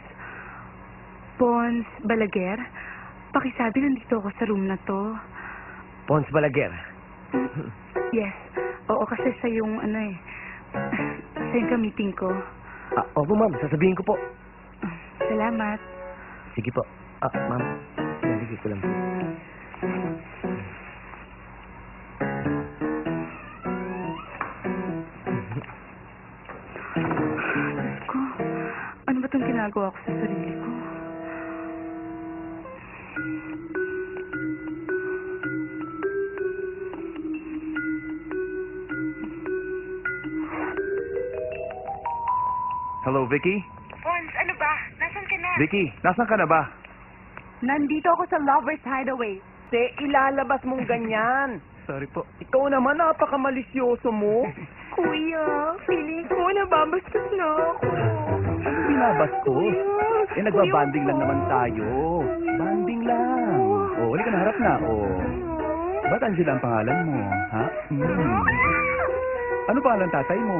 Balaguer, pakisabi nandito ako sa room na to. Pons Balaguer. Yes. Oo, kasi sa yung sa yung ka-meeting ko. Opo, ma'am. Sasabihin ko po. Salamat. Sige po. Ma'am. Sige ko lang. Diyos ko, ano ba itong ginagawa ko sa sarili ko? Hello, Vicky? Pons, ano ba? Nasaan ka na? Vicky, nasan ka na ba? Nandito ako sa Lover's Hideaway. Ilalabas mong ganyan. Sorry po. Ikaw naman, napakamalisyoso mo. Kuya, feeling ko nababastos na ako. Ano binabastos? Nagbabanding lang naman tayo. Banding lang. Halika na, harap na. Ba't Angela ang pangalan mo? Ha? Ano pangalan tatay mo?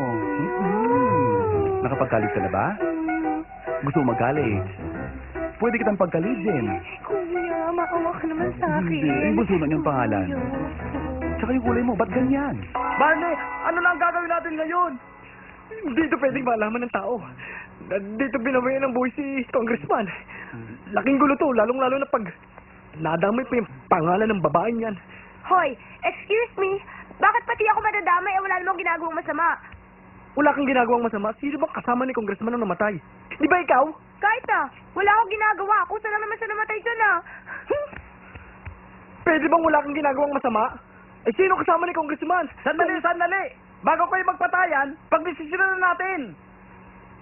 Nakapag-college ka na ba? Gusto mo mag-college? Pwede kitang pagkaligin. Kuya, maawa ka naman sa akin. Hindi, yung bunso na yung pangalan. Tsaka yung kulay mo, ba't ganyan? Barney, ano lang gagawin natin ngayon? Dito pwedeng malaman ng tao. Dito binabayan ng buhay si Congressman. Laking gulo to, lalong-lalo na pag nadamay pa yung pangalan ng babaeng yan. Hoy, excuse me. Bakit pati ako madadamay wala namang ginagawang masama? Wala kang ginagawang masama. Sino bang kasama ni Congressman na namatay? Di ba ikaw? Kahit na, wala akong ginagawa. Kung saan naman siya namatay dyan Pwede bang wala kang ginagawang masama? Sino kasama ni Congressman? Sandali! Bago kayo magpatayan, pagdesisyonan na natin.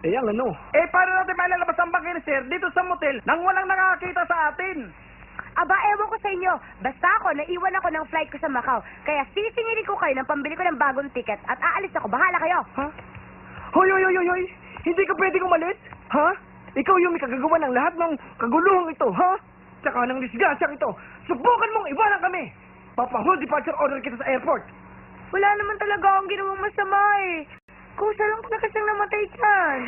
Ang ano? Paano natin mailalabas ang bangkay ni Sir dito sa motel nang walang nakakakita sa atin? Aba, ewan ko sa inyo. Basta ako, naiwan ako ng flight ko sa Macau. Kaya sisingilin ko kayo ng pambili ko ng bagong ticket at aalis ako. Bahala kayo. Ha? Hoy! Hindi ka pwedeng umalis? Ha? Ikaw yung may kagagawa ng lahat ng kaguluhang ito, ha? Tsaka ng disgrasyang ito. Subukan mong iwanan kami. Papa-hold departure order kita sa airport. Wala naman talaga akong ginawang masama eh. Kusa lang na kasing namatay dyan.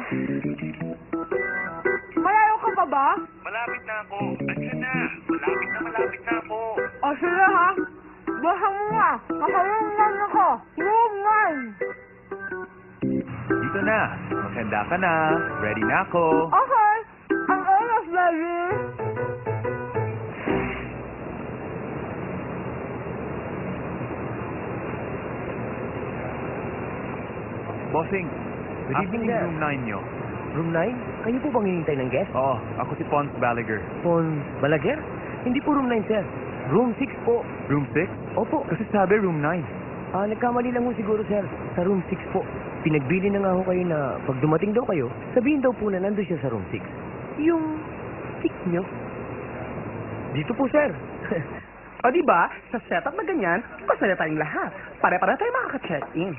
Malayo ka pa ba? Malapit na ako. Andiyan na. Malapit na ako. O sige ha. Basta mo nga. Nakaroon ako. Room 1. Dito na. Maganda ka na. Ready na ako. Okay. Ang oras, baby. Bossing, Good evening, yung sir. room 9 nyo. Room 9? Kayo po bang hinihintay ng guest? Oo, ako si Pons Balaguer. Pons Balaguer? Hindi po room 9, sir. Room 6 po. Room 6? Opo. Kasi sabi room 9. Nagkamali lang ho siguro, sir. Sa room 6 po. Pinagbili na nga ho kayo na pag dumating daw kayo, sabihin daw po na nandun siya sa room 6. Yung 6 nyo? Dito po, sir. O diba, sa setup na ganyan, masaya tayong lahat. Pare-pare tayo makaka-check-in.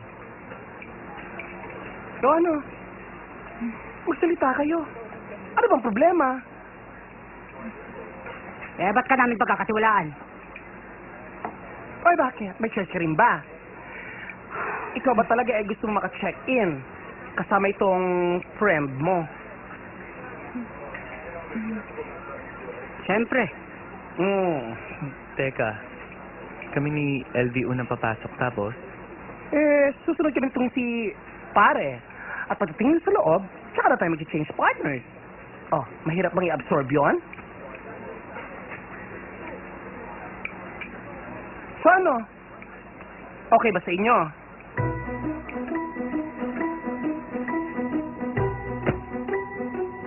So ano? Magsalita kayo. Ano bang problema? Eh, ba't ka namin pagkakatiwalaan? Oy, bakit? May check rin ba? Ikaw ba talaga gusto mo maka-check-in? Kasama itong friend mo. Siyempre. Teka, kami ni LV unang papasok tapos? Susunod kami itong si pare. At pagdating sa loob, tsaka na tayo mag-change partners. Oh, mahirap bang i-absorb yun? So ano? Okay ba sa inyo?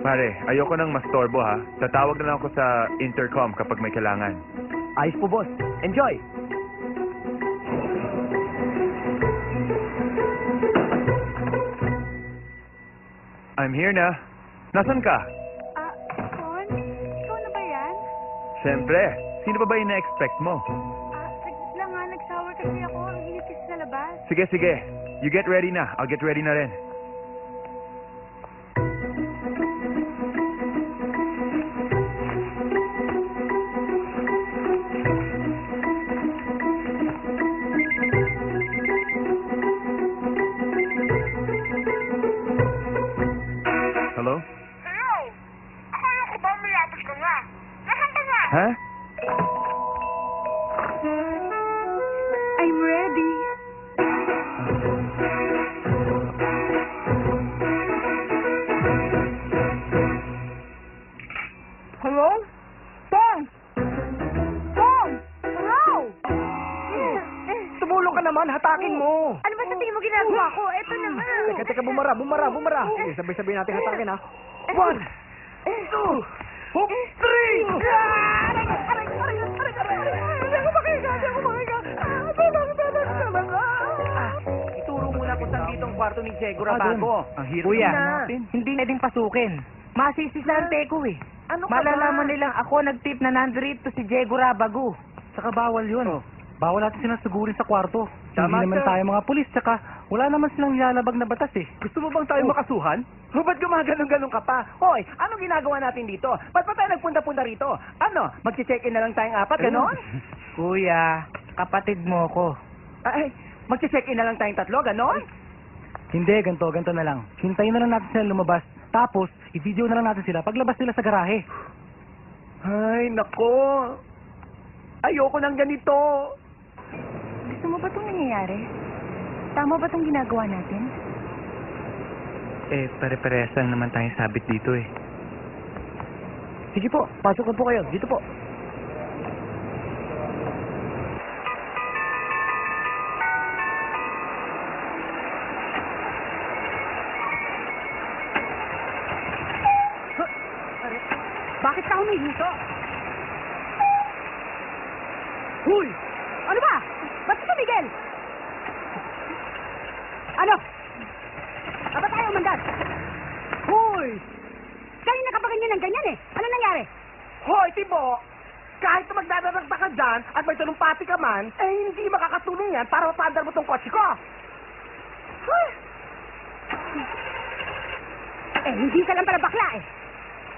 Pare, ayoko nang mastorbo ha. Tatawag na lang ako sa intercom kapag may kailangan. Ayos po, boss. Enjoy! I'm here na. Nasaan ka? Son? Ikaw na ba yan? Siyempre. Sino pa ba yung na-expect mo? Saglit lang nga, nag-shower kasi ako. Ang init kasi sa labas. Sige, sige. You get ready na. I'll get ready na rin. Hello? Hello? Akala ko ba malapit ka nga? Nasaan ka nga? Ha? I'm ready. Hello? Tom! Tom! Hello! Tumulong ka naman, hatakin mo! Ano ba sa tingin mo ginagawa ko? Eto na nga. Teka, bumara. Sabay-sabay natin hatakin, ha? 1, 2, 3! Ituro muna kung saan dito ang kwarto ni Diego Rabago. Ang hirap Kuya, natin. hindi na din pasukin. Masisisante ko eh. Ano ka Malalaman nilang ako nag-tip na nandito si Diego Rabago. Saka bawal yun. Bawal natin silang sugurin sa kwarto. Tama Hindi naman ka. tayo mga pulis, tsaka wala naman silang nilalabag na batas eh. Gusto mo bang tayo makasuhan? O ba't gumagalong-galong ka pa? Hoy, ano ginagawa natin dito? Ba't pa tayo nagpunta-punta rito? Ano, mag-check-in na lang tayong apat, ganon? Kuya, kapatid mo ko. Ay, mag-check-in na lang tayong tatlo, ganon? Hindi, ganito na lang. Hintayin na lang natin sila lumabas. Tapos, i-video na lang natin sila paglabas nila sa garahe. Ay, nako. Ayoko ng ganito. Gusto mo ba itong nangyayari? Tama ba itong ginagawa natin? Eh, pare-parehas lang naman tayong sabit dito eh. Sige po, pasok na po kayo. Dito po. Bakit ka humihinto? Huy! Ano ba? Ba't ka tumigil? Ano? Aba tayo umandat? Huy! Kanina ka pa ganyan ng ganyan eh. Ano nangyari? Hoy, Tibo! Kahit na magdadagdag ka dyan at may talumpati ka man, eh hindi makakatulong yan para mapandar mo tong kotse ko. Huh? Eh, hindi ka lang pala bakla eh.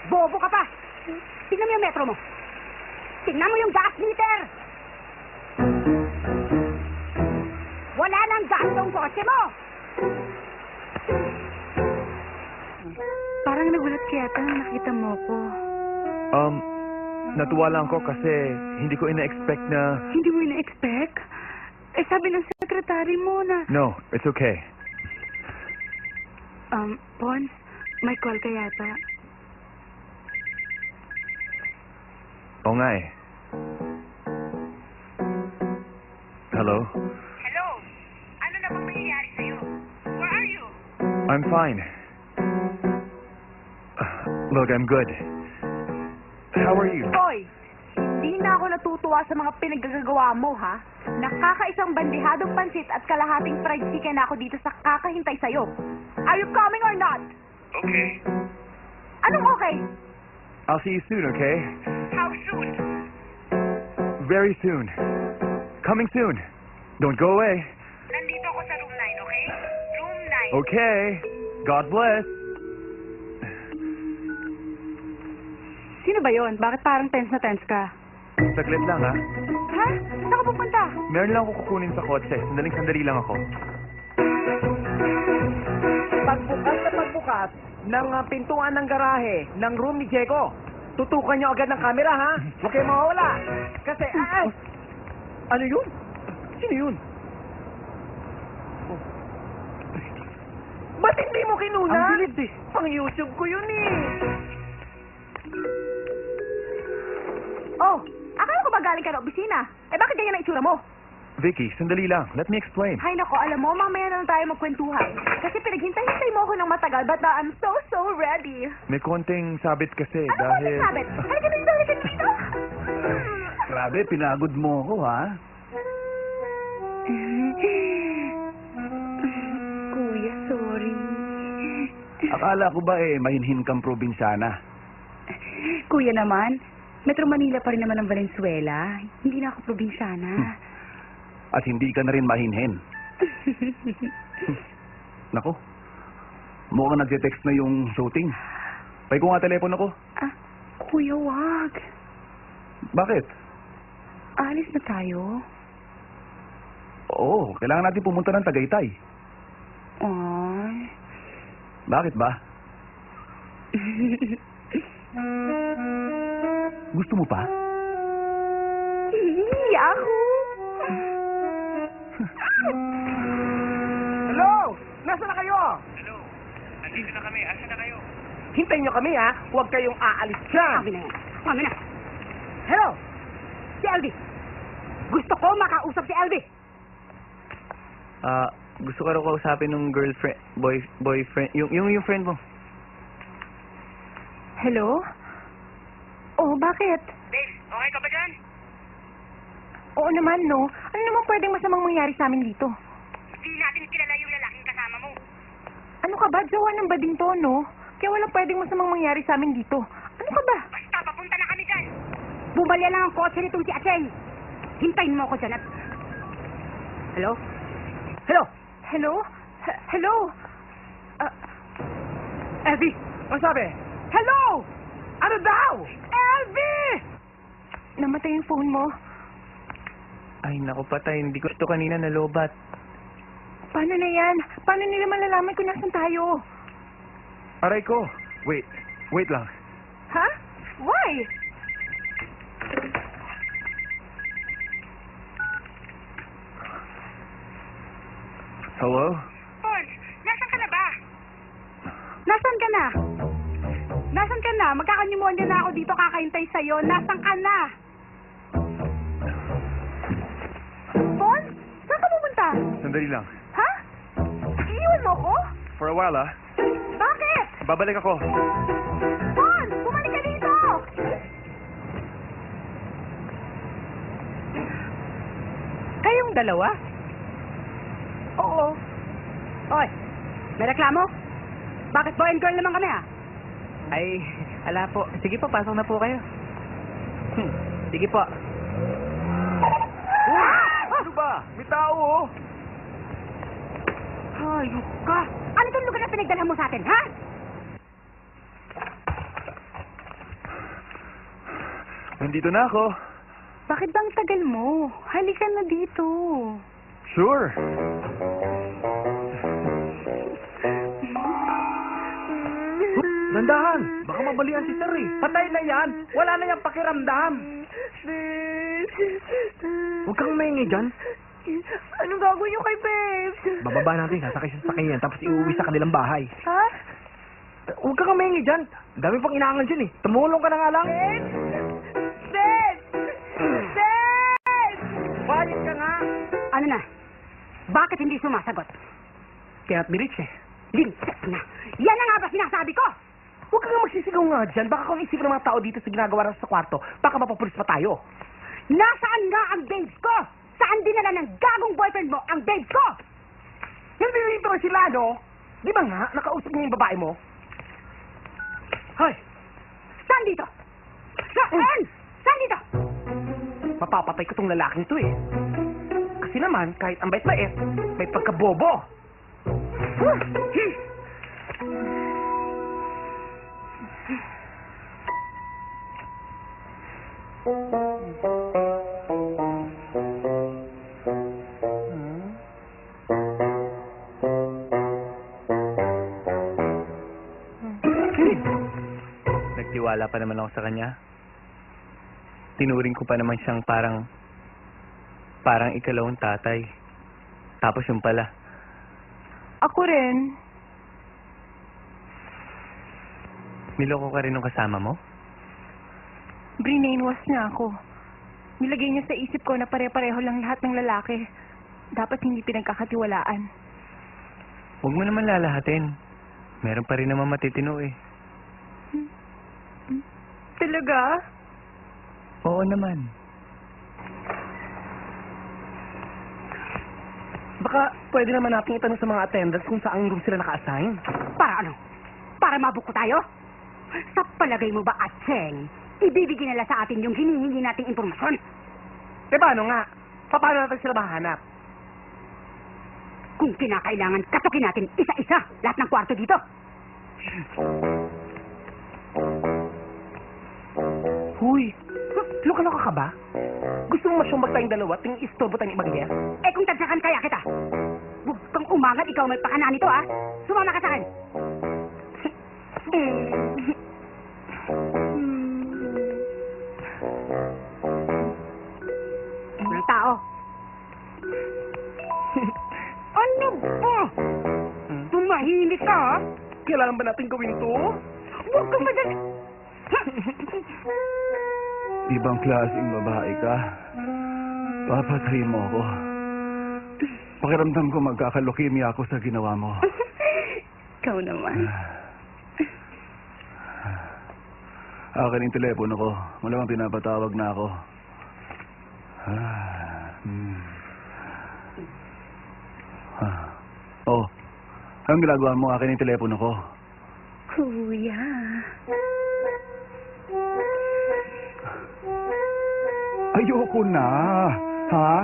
Bobo ka pa. Tingnan mo yung metro mo. Tingnan mo yung gas meter. Wala nang gas tong kotse mo. Parang nagulat kaya ito nang nakita mo ko. Natuwa lang ako kasi hindi ko ina-expect na... Hindi mo ina-expect? Eh, sabi ng sekretary mo na... No, it's okay. Pons, may call ka yata. Oo nga eh. Hello? Hello? Ano na bang nangyayari sa'yo? Where are you? I'm fine. Look, I'm good. How are you? Hoy! Di na ako natutuwa sa mga pinaggagawa mo, ha? Nakakaisang bandihadong pansit at kalahating fried chicken ako dito sa kakahintay sa'yo. Are you coming or not? Okay. Anong okay? I'll see you soon, okay? How soon? Very soon. Coming soon. Don't go away. Nandito ako sa room 9, okay? Room 9. Okay. God bless. Sino ba yon? Bakit parang tense na tense ka? Saglit lang, ha? Ha? Saan ka pupunta? Meron lang ako kukunin sa kotse. Sandali lang ako. Pagbukas ng pintuan ng garahe ng room ni Diego, tutukan niyo agad ng camera, ha? Huwag kayong mawawala. Kasi, ay! Ano yun? Sino yun? Ba't hindi mo kinuna? Ang bilid eh. Pang YouTube ko yun eh. Oh, akala ko ba galing ka na opisina? Eh bakit ganyan ang itsura mo? Vicky, sandali lang. Let me explain. Hay nako, alam mo, mamaya na lang tayo magkwentuhan. Kasi pinaghintay-hintay mo ako ng matagal, but now I'm so ready. May konting sabit kasi Ano dahil... ba sabit? Halika dito, halika dito! Grabe, pinagod mo ako, ha? Kuya, sorry. Akala ko ba mahinhin kang probinsyana? Kuya naman, Metro Manila pa rin naman ang Valenzuela. Hindi na ako probinsyana. At hindi ka na rin mahinhin. Nako, mukhang nagte-text na yung shooting. Pay ko nga telepono ko. Kuya, wag. Bakit? Alis na tayo. Oo, kailangan natin pumunta ng Tagaytay. Ay. Bakit ba? Gusto mo pa? Yahoo! Hello! Nasaan na kayo? Hello. Nandito na kami. Asa na kayo? Hintayin niyo kami, ha? Huwag kayong aalis dyan. Sabi na yan. Sabi na. Hello! Si Elvie. Gusto ko makausap si Elvie. Gusto ko raw kausapin ng girlfriend, boyfriend, yung friend mo. Hello? Oh, bakit? Babe, okay ka ba dyan? Oo naman, no. Ano naman pwedeng masamang mangyari sa amin dito? Hindi natin kilala yung lalaking kasama mo. Ano ka ba? Jowa ng bading to, no? Kaya walang pwedeng masamang mangyari sa amin dito. Ano ka ba? Basta papunta na kami dyan. Bumalya lang ang kotse nitong si Acheng. Hintayin mo ako dyan at... Hello? Hello? Hello? Hello? Elvie! Ano sabi? Hello! Ano daw? Elvie! Namatay yung phone mo. Ay, naku patay. Hindi ko ito kanina nalobat. Paano na yan? Paano nila malalaman kung nasan tayo? Aray ko. Wait lang. Ha? Why? Hello? Pons, nasan ka na ba? Nasaan ka na? Nasaan ka na? Magkakanyumonya na ako dito kakahintay sa'yo. Nasaan ka na? Pons? Saan ka pupunta? Sandali lang. Ha? Iiwan mo ko? For a while, Bakit? Babalik ako. Pons! Bumalik ka dito! Kayong dalawa? Oo. Oy, may reklamo? Bakit boy and girl naman kami, Ay, ala po. Sige po, pasok na po kayo. Sige po. Ano ba? May tao, oh. Hayop ka! Ano itong lugar na pinagdalhan mo sa atin, ha? Nandito na ako. Bakit bang tagal mo? Halika na dito. Sure. Dandahan! Baka mabalian si Sir eh. Patay na yan. Wala na yung pakiramdam. Huwag kang maingi dyan. Anong gagawin niyo kay Babes? Bababa natin, sasakay sa sasakyan tapos iuwi sa kanilang bahay. Ha? Huwag kang maingi dyan. Dami pang inaangan dyan eh. Tumulong ka na nga lang. Babes! Babes! Bayad ka nga. Ano na? Bakit hindi sumasagot? Kaya at mirich eh. Linsek na. Yan na nga ba sinasabi ko? Huwag kang magsisigaw nga dyan. Baka kung isipin ng mga tao dito sa ginagawa natin sa kwarto, baka mapapulis pa tayo. Nasaan nga ang babes ko? Saan dinala ng gagong boyfriend mo ang babes ko? Hindi rito sila, no? Di ba nga, nakausap niya yung babae mo? Hoy! Saan dito? Saan? Saan dito? Mapapatay ko tong lalaking to eh. Kasi naman, kahit ang bait-bait, may pagkabobo. Nagtiwala pa naman ako sa kanya. Tinuring ko pa naman siyang parang ikalawang tatay. Tapos yung pala. Ako rin. Niloko ka rin nung kasama mo? Brinainwash niya ako. Nilagay niya sa isip ko na pare-pareho lang lahat ng lalaki. Dapat hindi pinagkakatiwalaan. Huwag mo naman lalahatin. Meron pa rin naman matitino eh. Talaga? Oo naman. Baka pwede naman natin itanong sa mga attendants kung saan room sila naka-assign. Para ano? Para mabuko tayo? Sa palagay mo ba, Atseng, ibibigay nila sa atin yung hinihingi nating impormasyon? Eh paano nga? Paano natin sila mahanap? Kung kinakailangan, katukin natin isa-isa lahat ng kwarto dito. Huy! Loka-loka ka ba? Gusto mo masyong magtayong dalawa ting istorbo tayong ibang Eh kung tadsakan kaya kita, huwag kang umangat, ikaw may pakana nito, ah. Sumama ka sa akin. Walang tao. Ano ba? Tumahimik ka, ha? Kailangan ba natin gawin to? Huwag kang madali. Ibang klaseng babae ka. Papatayin mo ako. Pakiramdam ko magkakalukimya ako sa ginawa mo. Ikaw naman. Akin yung telepono ko. Malamang pinapatawag na ako. Oh, anong ginagawa mo? Akin yung telepono ko. Kuya. Ayoko na. Ha?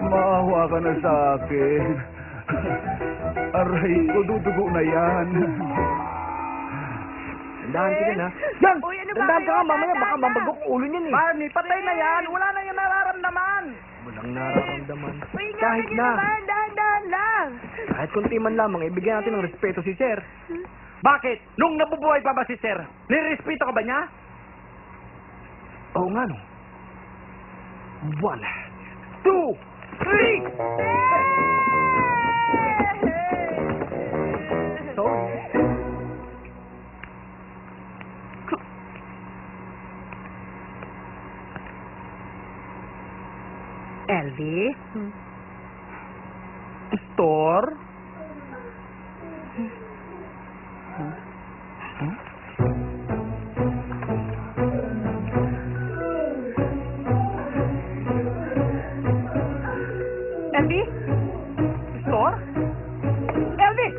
Maawa ka na sa akin. Aray ko, dudugo na yan. Dandahan ka din, ha? Yan! Uy, ano ba Dandahan ka kayo? nga, mamaya baka Dandahan mambagok ulo niyan eh. Barney, patay na yan. Wala na yan nararamdaman. Walang nararamdaman. Uy, Kahit gagawin na. naman, dahan-dahan lang. Kahit kunti man lamang, ibigyan natin ng respeto si Sir. Bakit? Nung nabubuhay pa ba si Sir? Nirespeto ka ba niya? Oo nga, no? 1, 2, 3! So, Elvie? Store? Elvie? Store? Elvie!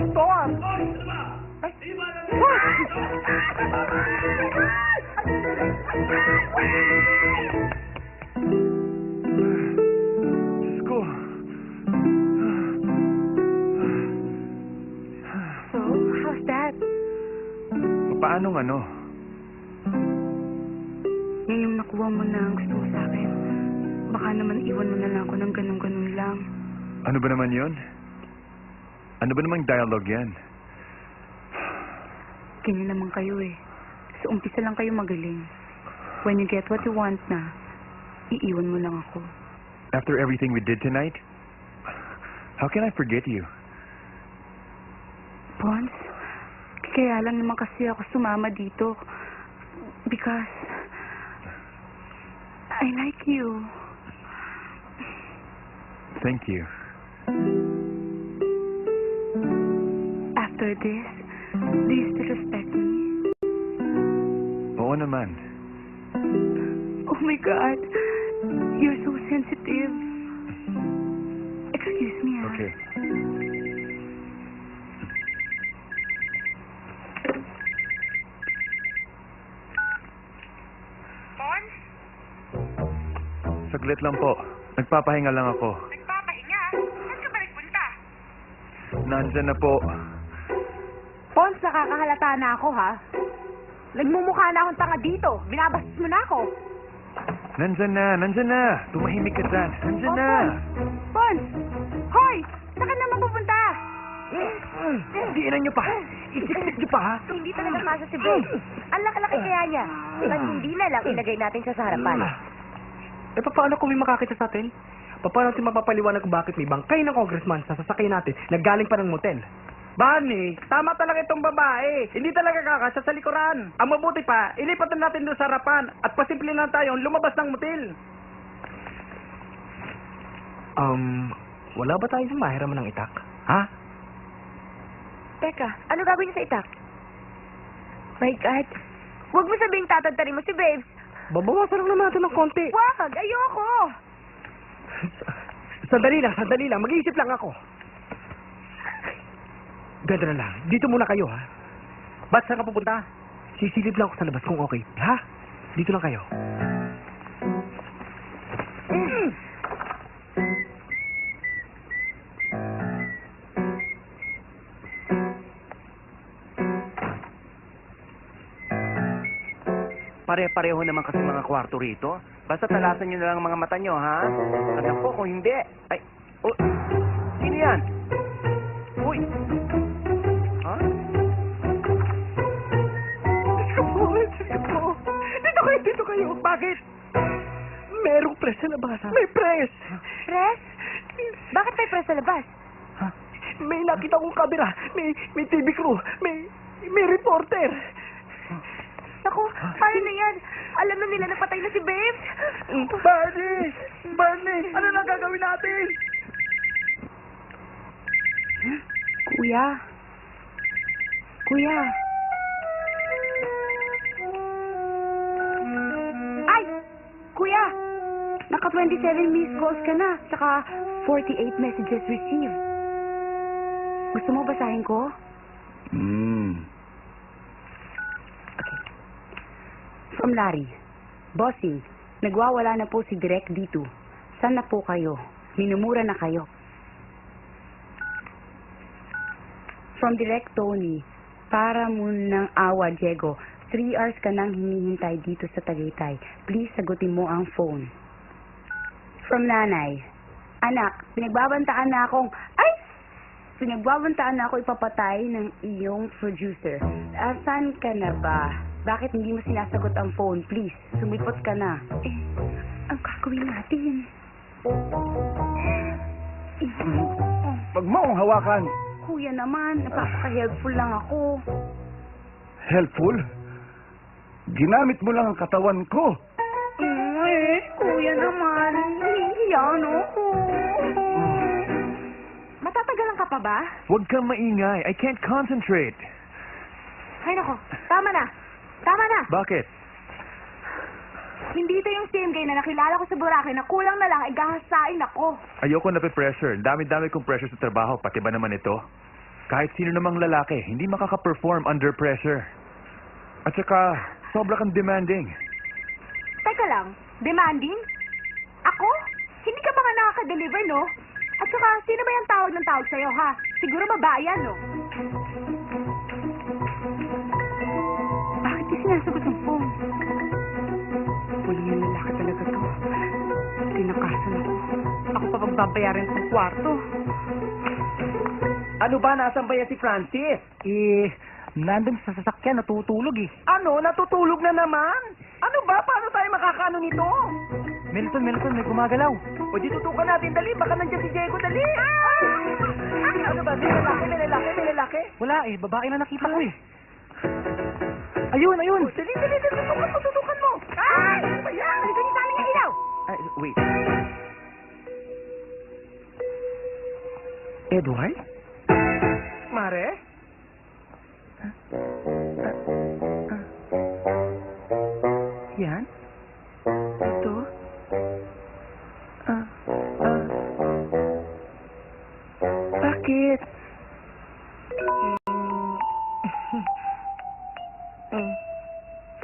Store! Diyos ko. So, how's that? Paano ano? Yan yung nakuha mo na ang gusto mo sa akin. Baka naman iwan mo na lang ako ng ganun-ganun lang. Ano ba naman yon? Ano ba namang dialogue yan? Ganyan naman kayo eh. Sa umpisa lang kayo magaling. When you get what you want na, iiwan mo lang ako. After everything we did tonight, how can I forget you? Pons, kaya lang naman kasi ako sumama dito. Because I like you. Thank you. After this, do you still respect me? Oo naman. Oh my God, you're so sensitive. Excuse me, ah. Okay. Pons? Saglit lang po. Nagpapahinga lang ako. Nagpapahinga? Saan ka ba nagpunta? Nandyan na po. Pons, nakakahalata na ako, ha? Nagmumukha na akong tanga dito. Binabastos mo na ako. Nandyan na. Tumahimik ka dyan. Nandyan na. Pons! Hoy! Saan ka naman pupunta? Diinan niyo pa. Isiksik niyo pa, ha? Hindi talaga masa si Babe. Ang laki-laki kaya niya. Ba't hindi na lang ilagay natin siya sa harapan? Eh, paano kung may makakita sa atin? Paano natin mapapaliwanag kung bakit may bangkay ng congressman sa sasakyan natin na galing pa ng motel? Barney, tama talaga itong babae. Hindi talaga kakasya sa likuran. Ang mabuti pa, ilipat na natin doon sa harapan at pasimple na tayong lumabas ng motel. Wala ba tayong mahiraman ng itak? Ha? Teka, ano gagawin niya sa itak? My God. Huwag mo sabihing tatantarin mo si Babes. Babawasan lang naman natin ng konti. Wag! Ayoko! Sandali lang. Mag-iisip lang ako. Ganda na lang. Dito muna kayo, ha? Ba't saan ka pupunta? Sisilip lang ako sa labas kung okay. Ha? Dito lang kayo. Pare-pareho naman kasi mga kwarto rito. Basta talasan nyo na lang ang mga mata nyo, ha? Alam ko kung hindi. Ay, oh, sino yan? Uy! Ha? Dito kayo. Bakit? Merong press sa labas, ha? May press! Press? Bakit may press sa labas? May nakita kong kamera. May TV crew. May reporter. Naku, paano na yan? Alam na nila napatay na si Babes. Barney! Ano na gagawin natin? Kuya. Ay! Kuya! Naka 27 missed calls ka na, saka 48 messages received. Gusto mo basahin ko? From Larry. Bossing, nagwawala na po si Direk dito. Saan na po kayo? Minumura na kayo. From Direk Tony. Para munang awa, Diego. 3 hours ka nang hinihintay dito sa Tagaytay. Please, sagutin mo ang phone. From Nanay. Anak, pinagbabantaan na ako ipapatay ng iyong producer. Asan ka na ba? Bakit hindi mo sinasagot ang phone? Please, sumipot ka na. Ang gagawin natin? Wag mo akong hawakan. Kuya naman, napaka-helpful lang ako. Helpful? Ginamit mo lang ang katawan ko. Kuya naman, nahihiyan ako. Matatagalan ka pa ba? Huwag kang maingay. I can't concentrate. Ay nako, tama na. Bakit? Hindi ito yung same guy na nakilala ko sa Boracay na kulang na lang ay gahasain ako. Ayoko na pressure. Dami-dami kong pressure sa trabaho. Pati ba naman ito? Kahit sino namang lalaki, hindi makaka-perform under pressure. At saka, sobra kang demanding. Teka lang, demanding? Ako? Hindi ka ba nga nakaka-deliver, no? At saka, sino ba yung tawag ng tawag sa'yo, ha? Siguro babae yan, no? Bakit di sinasagot ang phone? Walang yung lalaki talaga to. Tinakasan ako. Ako pa pagbabayaran sa kwarto. Ano ba? Nasaan ba yan si Francis? Nandun sa sasakyan, natutulog eh. Ano? Natutulog na naman? Ano ba? Paano tayo makakaano nito? Milton, may gumagalaw. O di tutukan natin, dali. Baka nandiyan si Diego, dali. Ano ba? May lalaki. Wala eh, babae na nakita ko eh. Ayun. Dali. Tutukan mo. Ay! Ano ba yan? Halika niyo sa amin ng ilaw! Wait. Edward? Mare? Yan? Ito? Bakit?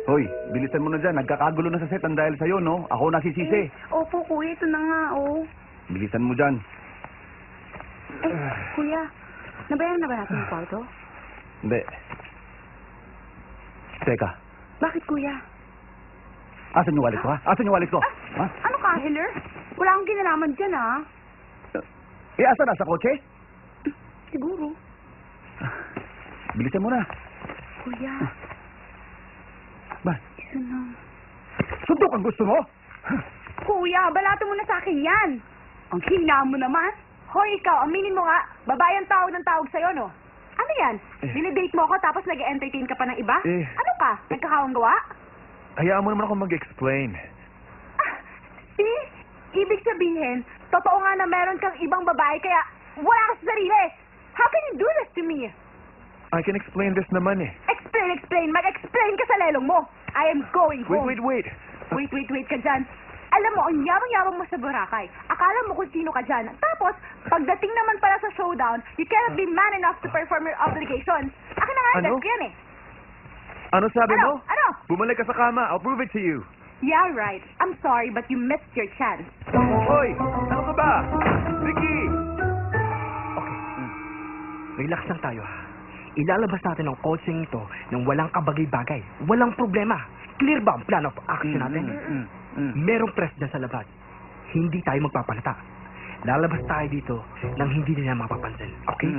Hoy, bilisan mo na dyan. Nagkakagulo na sa set ang dahil sa'yo, no? Ako nasisisi. Opo, kuya. Ito na nga, oh. Bilisan mo dyan. Kuya. Nabayaran na ba natin yung kwarto? Hindi. Teka, Bakit, kuya? asan yung wallet ko, ha? Asan yung wallet ko? Ha? Ano ka, Hiller? Wala akong ginalaman dyan, ha? Asan na? Sa kotse? Siguro. Bilisan mo na. Kuya, Ba? isa na. Suntok ang gusto mo? Kuya, balato mo na sa akin yan. Ang hina mo naman. Hoy, ikaw, aminin mo nga, babae ang tawag ng tawag sa'yo, no? Ano yan? Dinidate mo ako tapos nag-entertain ka pa ng iba? Ano ka? Nagkakawang gawa? Hayaan mo naman ako mag-explain. See? Ibig sabihin, totoo nga na meron kang ibang babae kaya wala ka sa sarili. How can you do this to me? I can explain this naman eh. Explain. Mag-explain ka sa lelong mo. I am going home. Wait. Wait ka dyan. Alam mo, ang yabang-yabang mo sa Boracay. Akala mo kung sino ka dyan. Tapos, pagdating naman pala sa showdown, you cannot be man enough to perform your obligations. Akin na nga yung Ano? desk yan eh. Ano sabi mo? Ano? Bumalik ka sa kama. I'll prove it to you. Yeah, right. I'm sorry, but you missed your chance. Hoy! Ano ka ba? Vicky! Relax lang tayo, ha? Ilalabas natin ang coaching ito ng walang kabagay-bagay. Walang problema. Clear ba ang plan of action natin? Merong press dyan sa labas. Hindi tayo magpapalata. Lalabas tayo dito nang hindi nila mapapansin. Okay?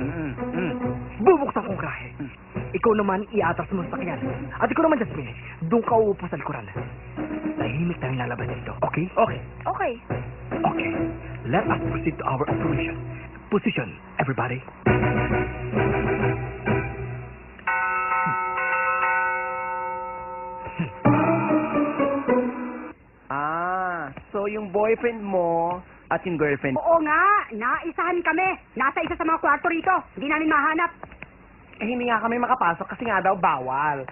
Bubuksan kong krahe. Ikaw naman iatras mo sa sakyan. At ikaw naman, Jasmine, doon ka uupo sa likuran. Tahimik tayong lalabas dito. Okay? Okay. Okay. Okay. Let us proceed to our operation. Position, everybody. So yung boyfriend mo at yung girlfriend. Oo nga, naisahan kami. Nasa isa sa mga kwarto rito. Hindi namin mahanap. Hindi nga kami makapasok kasi nga daw bawal.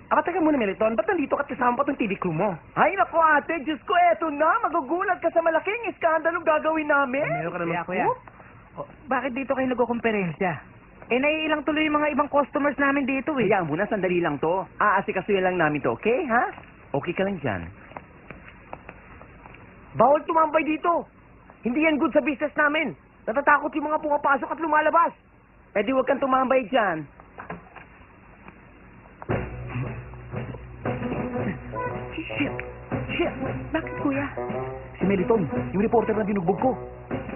Teka muna, Meliton, ba't nandito ka kasama pa itong TV crew mo? Ay, naku ate, Diyos ko, eto na. Magugulat ka sa malaking iskandalo gagawin namin. Meron ka naman kuya. Bakit dito kayo nagkukumperensya? Naiilang tuloy yung mga ibang customers namin dito eh. Hayaan mo na, sandali lang to. Aasikasuhin lang namin to, okay, ha? Okay ka lang dyan. Bawal tumambay dito. Hindi yan good sa business namin. Natatakot yung mga pumapasok at lumalabas. Eh di huwag kang tumambay dyan. Shit! Bakit, kuya? Si Meliton, yung reporter na dinugbog ko.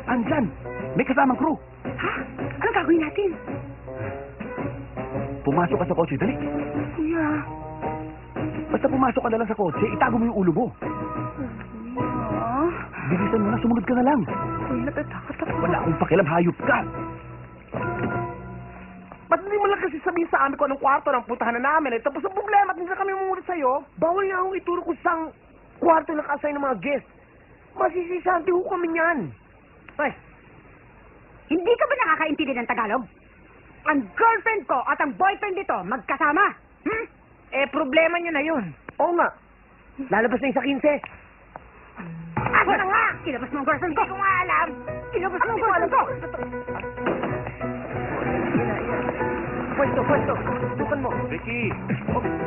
Andyan! May kasamang crew. Ha? Anong gagawin natin? Pumasok ka sa kotse, dali. Kuya. Basta pumasok ka na lang sa kotse, itago mo yung ulo mo. Bilisan mo na, sumunod ka na lang. Kuya, natatakot ako. Wala akong pakialam, hayop ka. Ba't hindi mo lang kasi sabihin sa amin kung anong kwarto ng puntahan na namin? Eh, tapos ang problema at hindi na kami mumulit sa'yo, bawal nga akong ituro kung saan kwarto naka-assign ng mga guests. Masisisanti ho kami niyan. Hoy, hindi ka ba nakakaintindi ng Tagalog? Ang girlfriend ko at ang boyfriend nito magkasama. Problema nyo na yun. Oo nga. Lalabas na yung sa 15. Ako na nga! Kinabas mo ang girlfriend ko! Hindi ko nga alam! Kinabas mo ang girlfriend ko! Pwesto. Sukan mo. Vicky!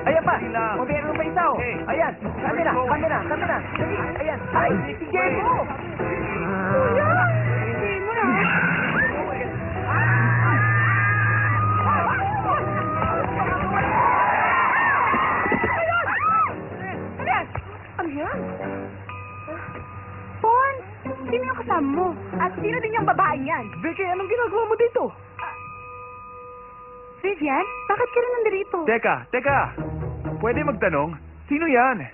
Ayan pa. Dali lang. O, meron pa isa, oh. Okay. Ayan. Camera. Dali. Ayan. Ay, si Diego. Kuya! Hindi mo na! Ano yan? Pon! Sino yung kasama mo? At sino din yung babaeng yan? Vicky, anong ginagawa mo dito? Vivian, bakit ka rin nandito? Teka! Pwede magtanong? Sino yan?